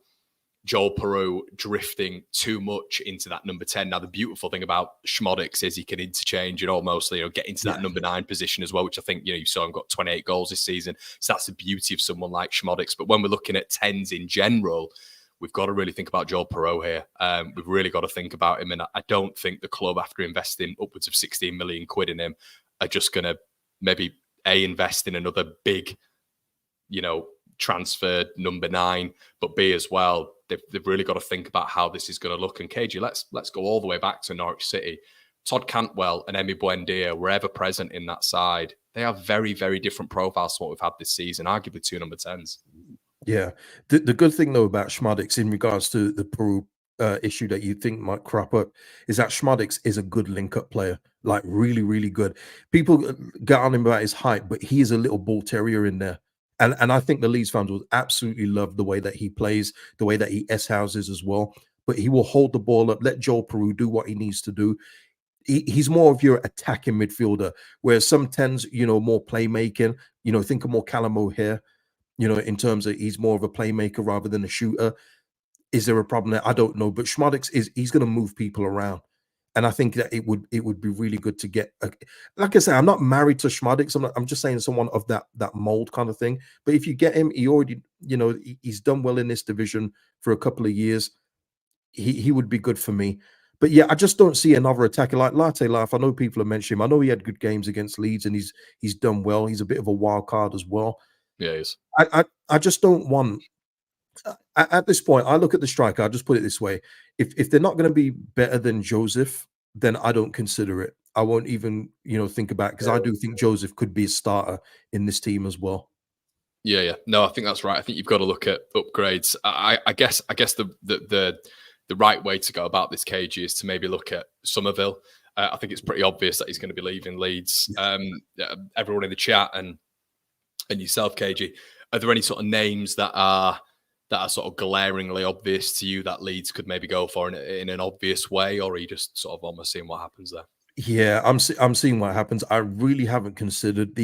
Joel Peru drifting too much into that number 10. Now, the beautiful thing about Schmodix is he can interchange and almost, get into that number 9 position as well, which I think, you saw him got 28 goals this season. So that's the beauty of someone like Schmodix. But when we're looking at 10s in general, we've got to really think about Joel Perot here. We've really got to think about him. And I don't think the club, after investing upwards of 16 million quid in him, are just going to maybe invest in another big, transferred number 9, but B as well. They've really got to think about how this is going to look. And KG, let's go all the way back to Norwich City. Todd Cantwell and Emi Buendia were ever present in that side. They have very, very different profiles to what we've had this season, arguably 2 number 10s. Yeah. The good thing, though, about Schmodix in regards to the Peru issue that you think might crop up is that Schmodix is a good link-up player, like really, really good. People get on him about his height, but he is a little bull terrier in there. And I think the Leeds fans will absolutely love the way that he plays, the way that he S-houses as well. But he will hold the ball up, let Joel Peru do what he needs to do. He's more of your attacking midfielder, whereas some 10s, more playmaking, think of more Callum O'Hare, in terms of he's more of a playmaker rather than a shooter. Is there a problem there? I don't know. But Schmodix he's going to move people around. And I think that it would be really good to get, like I say, I'm not married to Schmodix. I'm just saying someone of that mold kind of thing. But if you get him, he already, he's done well in this division for a couple of years. He would be good for me. But yeah, I just don't see another attacker like Latte Life. I know people have mentioned him. I know he had good games against Leeds, and he's done well. He's a bit of a wild card as well. Yeah, he is. I just don't want. At this point, I look at the striker. I'll just put it this way: if they're not going to be better than Joseph, then I don't consider it. I won't even, think about, because I do think Joseph could be a starter in this team as well. Yeah. No, I think that's right. I think you've got to look at upgrades. I guess the right way to go about this, KG, is to maybe look at Somerville. I think it's pretty obvious that he's going to be leaving Leeds. Everyone in the chat and yourself, KG, are there any sort of names that are sort of glaringly obvious to you that Leeds could maybe go for in an obvious way, or are you just sort of almost seeing what happens there? Yeah, I'm seeing what happens. I really haven't considered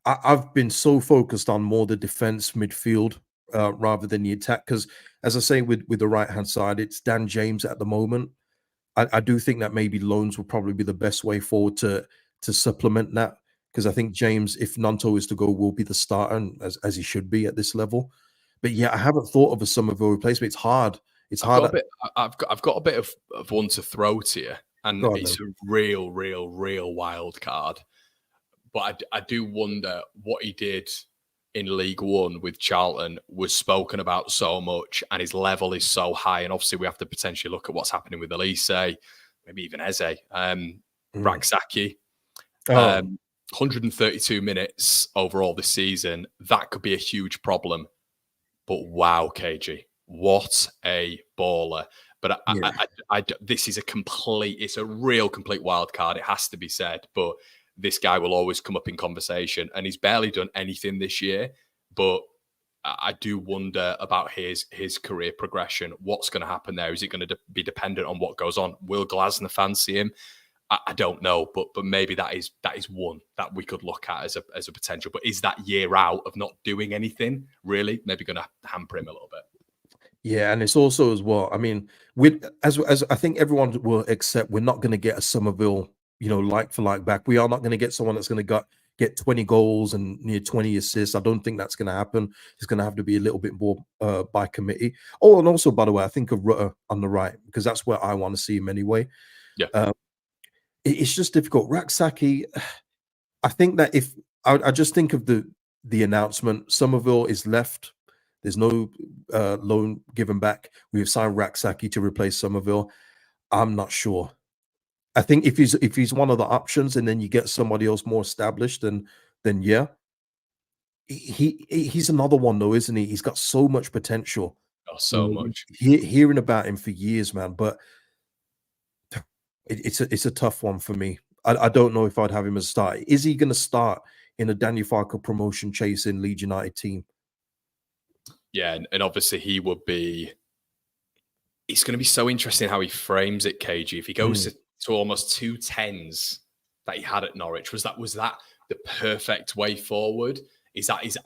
I've been so focused on more the defense midfield rather than the attack, because, as I say, with the right hand side, it's Dan James at the moment. I do think that maybe loans will probably be the best way forward to supplement that, because I think James, if Nanto is to go, will be the starter, and as he should be at this level. But yeah, I haven't thought of a Somerville replacement. It's hard. It's hard. I've got a bit of one to throw to you, and it's a real wild card. But I do wonder what he did in League One with Charlton was spoken about so much, and his level is so high. And obviously, we have to potentially look at what's happening with Elise, maybe even Eze, Raksaki. 132 minutes overall this season. That could be a huge problem. But wow, KG, what a baller. But this is it's a real complete wild card. It has to be said. But this guy will always come up in conversation, and he's barely done anything this year. But I do wonder about his career progression. What's going to happen there? Is it going to be dependent on what goes on? Will Glasner fancy him? I don't know, but maybe that is one that we could look at as a potential. But is that year out of not doing anything really maybe going to hamper him a little bit? Yeah, and it's also as well. I mean, as I think everyone will accept, we're not going to get a Somerville, like for like back. We are not going to get someone that's going to get 20 goals and near 20 assists. I don't think that's going to happen. It's going to have to be a little bit more by committee. Oh, and also, by the way, I think of Rutter on the right, because that's where I want to see him anyway. Yeah. It's just difficult. Raksaki, I think that if I just think of the announcement, Somerville is left. There's no loan given back. We have signed Raksaki to replace Somerville. I'm not sure. I think if he's one of the options, and then you get somebody else more established, then yeah. He's another one though, isn't he? He's got so much potential. Oh, so much. Hearing about him for years, man. But it's a tough one for me. I don't know if I'd have him as a starter. Is he going to start in a Daniel Farke promotion chasing Leeds United team? Yeah, and obviously he would be. It's going to be so interesting how he frames it, KG. If he goes to almost 210s that he had at Norwich, was that the perfect way forward? Is that his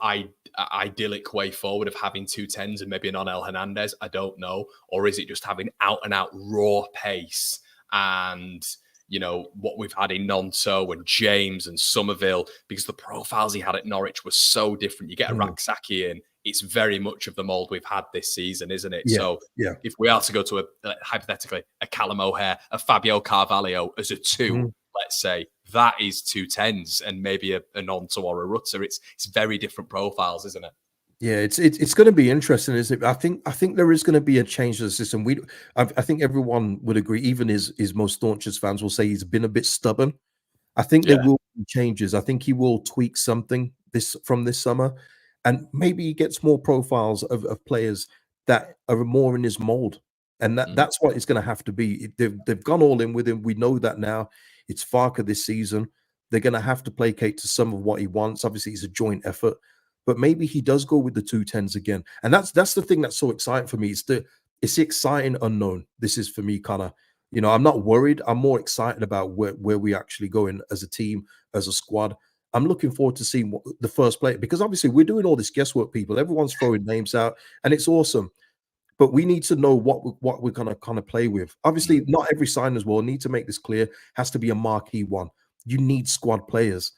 idyllic way forward of having 210s and maybe an Onel Hernandez? I don't know. Or is it just having out and out raw pace and what we've had in Nonto and James and Somerville, because the profiles he had at Norwich were so different. You get a Raksaki in, it's very much of the mold we've had this season, isn't it? Yeah, so yeah. If we are to go to hypothetically a Callum O'Hare, a Fabio Carvalho as a 2, let's say, that is 210s, and maybe a Nonto or a Rutter. It's very different profiles, isn't it? Yeah, it's going to be interesting, isn't it? I think there is going to be a change to the system. I think everyone would agree, even his most staunchest fans will say he's been a bit stubborn. I think there will be changes. I think he will tweak something from this summer, and maybe he gets more profiles of players that are more in his mold, and that's what it's going to have to be. They've gone all in with him. We know that now. It's Farke this season. They're going to have to placate to some of what he wants. Obviously, it's a joint effort. But maybe he does go with the 210s again. And that's the thing that's so exciting for me. It's the exciting unknown. This is for me, Conor. I'm not worried. I'm more excited about where we actually going as a team, as a squad. I'm looking forward to seeing what the first player, because obviously we're doing all this guesswork, people. Everyone's throwing names out, and it's awesome. But we need to know what we're going to kind of play with. Obviously, not every sign as well. Need to make this clear. Has to be a marquee one. You need squad players.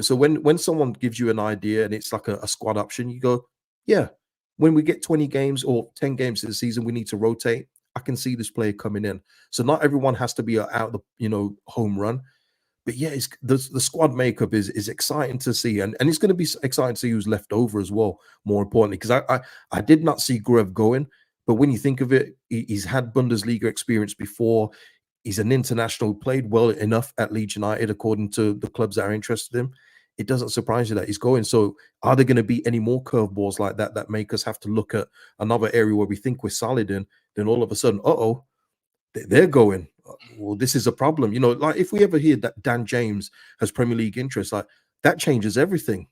So when someone gives you an idea and it's like a squad option, you go, yeah, when we get 20 games or 10 games this season, we need to rotate. I can see this player coming in. So not everyone has to be out the home run. But yeah, the squad makeup is exciting to see. And it's going to be exciting to see who's left over as well, more importantly, because I did not see Gruev going. But when you think of it, he's had Bundesliga experience before. He's an international, played well enough at Leeds United, according to the clubs that are interested in him. It doesn't surprise you that he's going. So are there going to be any more curveballs like that that make us have to look at another area where we think we're solid in? Then all of a sudden, they're going. Well, this is a problem. Like if we ever hear that Dan James has Premier League interest, like that changes everything,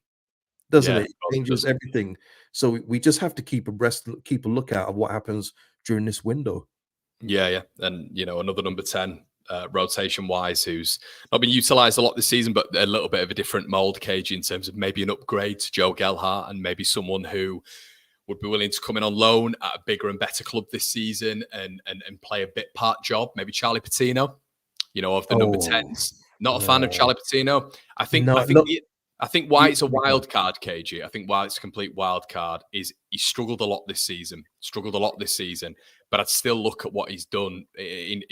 doesn't Yeah, it? It changes everything. So we just have to keep abreast, keep a lookout of what happens during this window. Yeah. And, another number 10, rotation-wise, who's not been utilised a lot this season, but a little bit of a different mould, KG, in terms of maybe an upgrade to Joe Gelhardt and maybe someone who would be willing to come in on loan at a bigger and better club this season and play a bit part job. Maybe Charlie Patino, of the number 10s. Not a fan of Charlie Patino. I think why it's a wild card, KG. I think why it's a complete wild card is he struggled a lot this season. But I'd still look at what he's done in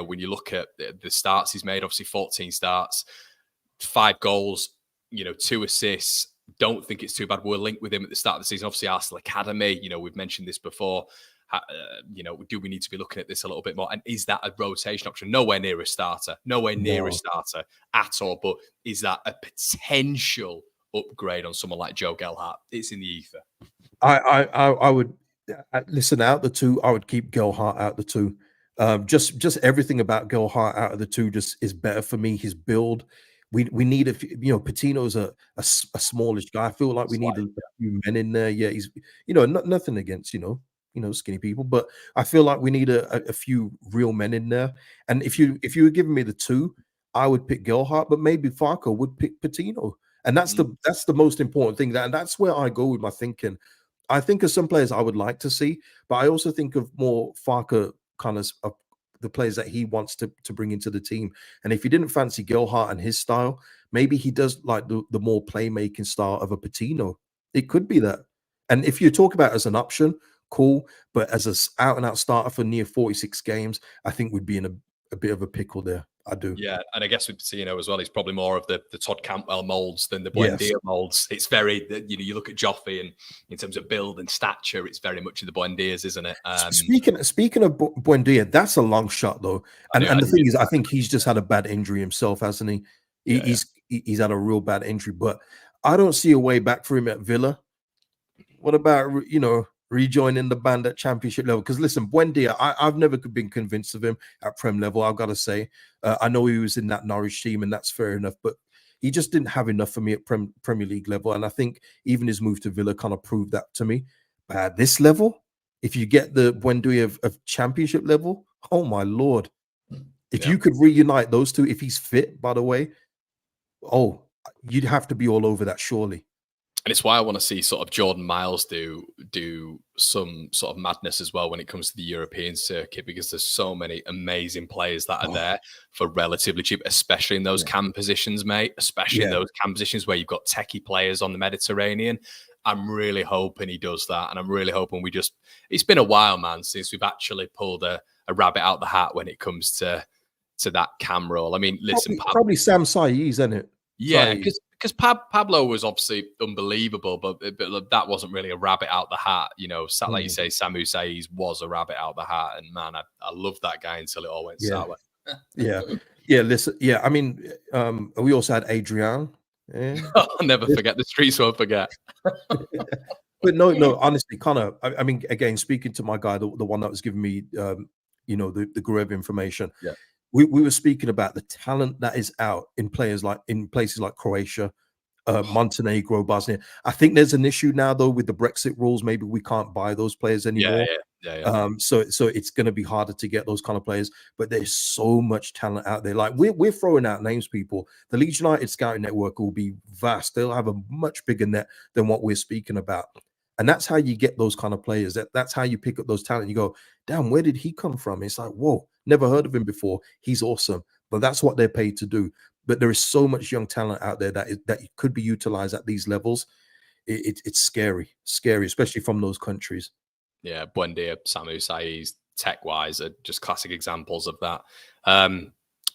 when you look at the starts he's made. Obviously, 14 starts, 5 goals, 2 assists. Don't think it's too bad. We're linked with him at the start of the season. Obviously, Arsenal Academy. We've mentioned this before. Do we need to be looking at this a little bit more? And is that a rotation option? Nowhere near a starter. Nowhere near a starter at all. But is that a potential upgrade on someone like Joe Gelhardt? It's in the ether. I would listen out the two. I would keep Gelhardt out the two. Just everything about Gelhardt out of the two just is better for me. His build. We need Patino's a smallish guy. I feel like we need a few men in there. Yeah, he's nothing against skinny people, but I feel like we need a few real men in there. And if you were giving me the two, I would pick Gelhardt, but maybe Farco would pick Patino. And that's the most important thing. And that's where I go with my thinking. I think of some players I would like to see, but I also think of more Farco kind of the players that he wants to bring into the team. And if you didn't fancy Gelhardt and his style, maybe he does like the more playmaking style of a Patino. It could be that. And if you talk about it as an option, cool. But as an out-and-out starter for near 46 games, I think we'd be in a bit of a pickle there. I do. Yeah, and I guess with Patino as well, he's probably more of the Todd Cantwell molds than the Buendia molds. It's very, you look at Joffrey and in terms of build and stature, it's very much in the Buendias, isn't it? Speaking of Buendia, that's a long shot though. And the thing is, I think he's just had a bad injury himself, hasn't he? He's had a real bad injury, but I don't see a way back for him at Villa. What about, rejoining the band at championship level? Because listen, Buendia, I've never been convinced of him at Prem level, I've got to say. I know he was in that Norwich team, and that's fair enough, but he just didn't have enough for me at Premier League level. And I think even his move to Villa kind of proved that to me. But at this level, if you get the Buendia of championship level, oh my Lord. If you could reunite those two, if he's fit, by the way, you'd have to be all over that, surely. And it's why I want to see sort of Jordan Miles do some sort of madness as well when it comes to the European circuit, because there's so many amazing players that are there for relatively cheap, especially in those cam positions, mate, especially in those cam positions where you've got techie players on the Mediterranean. I'm really hoping he does that. And I'm really hoping it's been a while, man, since we've actually pulled a rabbit out the hat when it comes to that cam role. I mean, listen, probably Sam Saiz, isn't it? Yeah, because Pablo was obviously unbelievable, but that wasn't really a rabbit out the hat. Like you say, Samu Saiz was a rabbit out the hat, and man, I loved that guy until it all went sour. Listen, I mean, we also had Adrian. I'll never forget. The streets won't forget. But no, honestly, Conor, I mean, again, speaking to my guy, the one that was giving me, the Gruev information. Yeah. We were speaking about the talent that is out in places like Croatia, Montenegro, Bosnia. I think there's an issue now though with the Brexit rules. Maybe we can't buy those players anymore. Yeah. So it's going to be harder to get those kind of players. But there's so much talent out there. Like we're throwing out names, people. The Leeds United scouting network will be vast. They'll have a much bigger net than what we're speaking about. And that's how you get those kind of players. That's how you pick up those talent. You go, damn, where did he come from? It's like, whoa, never heard of him before. He's awesome. But that's what they're paid to do. But there is so much young talent out there that could be utilized at these levels. It's scary, especially from those countries. Yeah, Buendia, Samu Saiz, tech-wise, are just classic examples of that.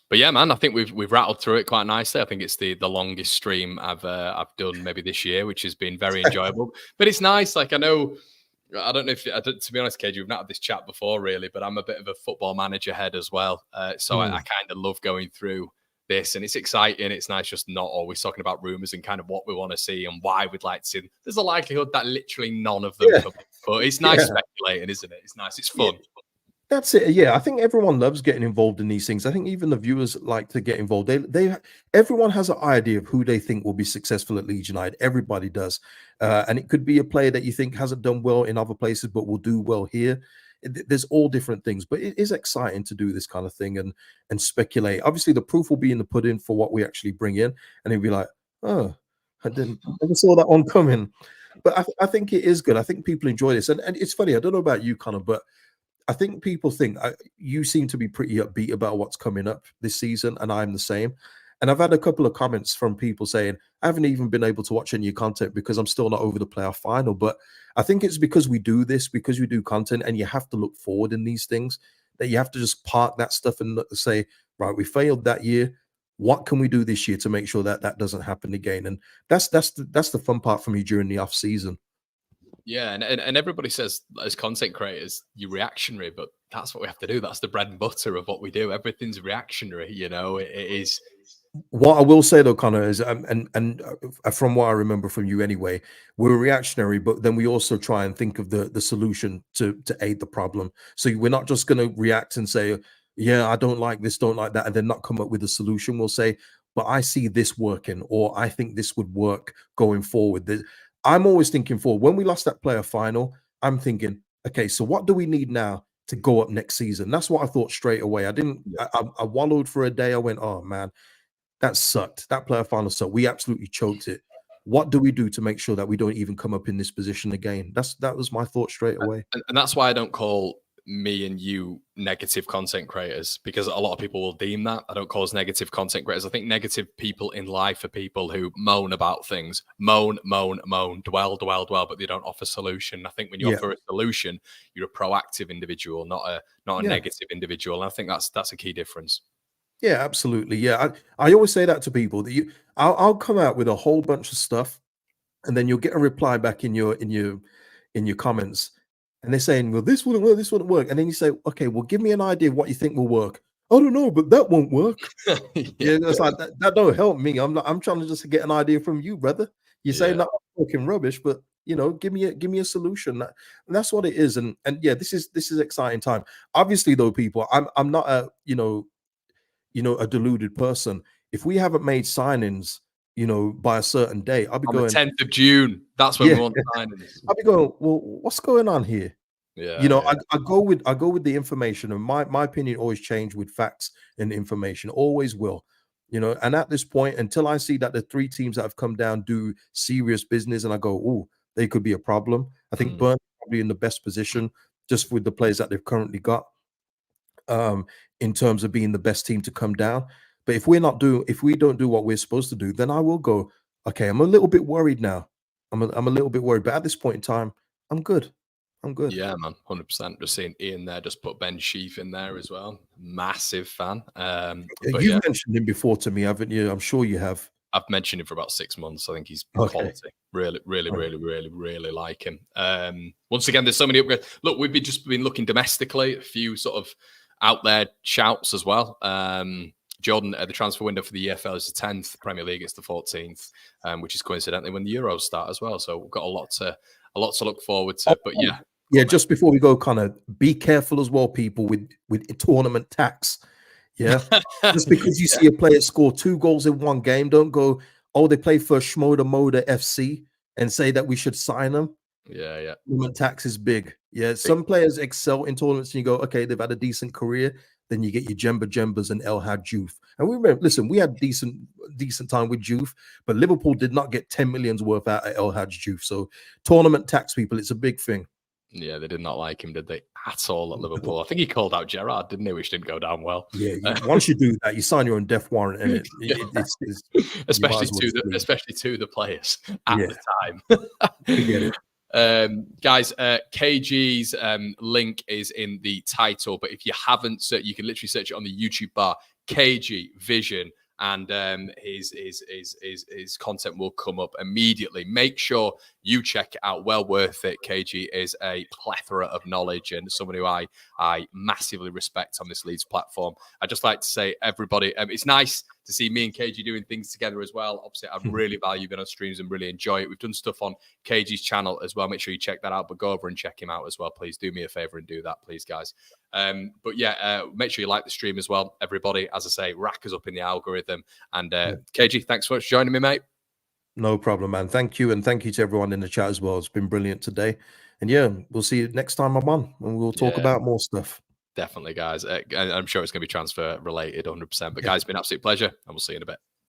But yeah, man, I think we've rattled through it quite nicely. I think it's the longest stream I've done maybe this year, which has been very enjoyable. But it's nice. Like I know I don't know if, to be honest, KG, we've not had this chat before really, but I'm a bit of a football manager head as well. So I kind of love going through this, and it's exciting. It's nice just not always talking about rumours and kind of what we want to see and why we'd like to see them. There's a likelihood that literally none of them come in, but it's nice speculating, isn't it? It's nice. It's fun. That's it. Yeah, I think everyone loves getting involved in these things. I think even the viewers like to get involved. Everyone has an idea of who they think will be successful at Leeds United. Everybody does, and it could be a player that you think hasn't done well in other places but will do well here. There's all different things, but it is exciting to do this kind of thing and speculate. Obviously, the proof will be in the pudding for what we actually bring in, and it'll be like, oh, I never saw that one coming. But I think it is good. I think people enjoy this, and it's funny. I don't know about you, Conor, but I think people think you seem to be pretty upbeat about what's coming up this season, and I'm the same. And I've had a couple of comments from people saying, I haven't even been able to watch any content because I'm still not over the playoff final. But I think it's because we do this, because we do content, and you have to look forward in these things, that you have to just park that stuff and say, right, we failed that year. What can we do this year to make sure that that doesn't happen again? And that's the fun part for me during the off season. Yeah, and everybody says as content creators, you're reactionary, but that's what we have to do. That's the bread and butter of what we do. Everything's reactionary, you know. It is. What I will say though, Conor, is and from what I remember from you anyway, we're reactionary, but then we also try and think of the solution to aid the problem. So we're not just going to react and say, yeah, I don't like this, don't like that, and then not come up with a solution. We'll say, but I see this working, or I think this would work going forward. I'm always thinking forward. When we lost that player final, I'm thinking, okay, so what do we need now to go up next season? That's what I thought straight away. I wallowed for a day. I went, oh man, that sucked. That player final sucked. We absolutely choked it. What do we do to make sure that we don't even come up in this position again? That was my thought straight away. And that's why I don't call me and you negative content creators, because a lot of people will deem that. I don't call us negative content creators. I think negative people in life are people who moan about things, moan, dwell, but they don't offer solution. I think when you offer a solution, you're a proactive individual, not a negative individual. And I think that's a key difference. Yeah, absolutely. Yeah, I always say that to people that I'll come out with a whole bunch of stuff, and then you'll get a reply back in your comments, and they're saying, well, this wouldn't work, this wouldn't work. And then you say, okay, well, give me an idea of what you think will work. I don't know, but that won't work. It's like that don't help me. I'm trying to just get an idea from you, brother. You're saying that I'm talking rubbish, but give me a solution. And that's what it is. And yeah, this is exciting time. Obviously, though, people, I'm not a a deluded person. If we haven't made signings, by a certain day, I'll be going the 10th of June. That's when we want signings. I'll be going, well, what's going on here? Yeah, I go with the information, and my opinion always change with facts and information, always will. And at this point, until I see that the three teams that have come down do serious business, and I go, oh, they could be a problem. I think Burnley probably in the best position just with the players that they've currently got, in terms of being the best team to come down. But if we don't do what we're supposed to do, then I will go, okay, I'm a little bit worried now. I'm a little bit worried. But at this point in time, I'm good. Yeah, man, 100%. Just seeing Ian there, just put Ben Sheaf in there as well. Massive fan. You've mentioned him before to me, haven't you? I'm sure you have. I've mentioned him for about 6 months. I think he's quality. Really like him. Once again, there's so many upgrades. Look, we've just been looking domestically, a few sort of out there shouts as well. Jordan, the transfer window for the EFL is the 10th, Premier League it's the 14th, which is coincidentally when the Euros start as well. So we've got a lot to look forward to. But just before we go, Conor, be careful as well, people, with tournament tax. Yeah, just because you see a player score 2 goals in one game, don't go, oh, they play for Schmoda Moda FC and say that we should sign them. Yeah. Tournament tax is big. Yeah, some players excel in tournaments, and you go, okay, they've had a decent career. Then you get your Jembas and El Hadj Diouf. And we remember, listen, we had decent time with Diouf, but Liverpool did not get 10 millions worth out of El Hadj Diouf. So tournament tax, people, it's a big thing. Yeah, they did not like him, did they? At all at Liverpool. I think he called out Gerrard, didn't he? Which didn't go down well. Yeah, once you do that, you sign your own death warrant, and especially to the players at the time. Forget it. Guys, KG's link is in the title, but if you haven't, you can literally search it on the YouTube bar. KG Vision and his content will come up immediately. Make sure you check it out. Well worth it. KG is a plethora of knowledge and someone who I massively respect on this Leeds platform. I'd just like to say, everybody, it's nice to see me and KG doing things together as well. Obviously, I really value being on streams and really enjoy it. We've done stuff on KG's channel as well. Make sure you check that out, but go over and check him out as well. Please do me a favor and do that, please, guys. But yeah, make sure you like the stream as well, everybody. As I say, rack us up in the algorithm. And KG, thanks so much for joining me, mate. No problem, man. Thank you. And thank you to everyone in the chat as well. It's been brilliant today. And yeah, we'll see you next time I'm on and we'll talk about more stuff. Definitely, guys. I'm sure it's going to be transfer related 100%. But guys, it's been an absolute pleasure and we'll see you in a bit.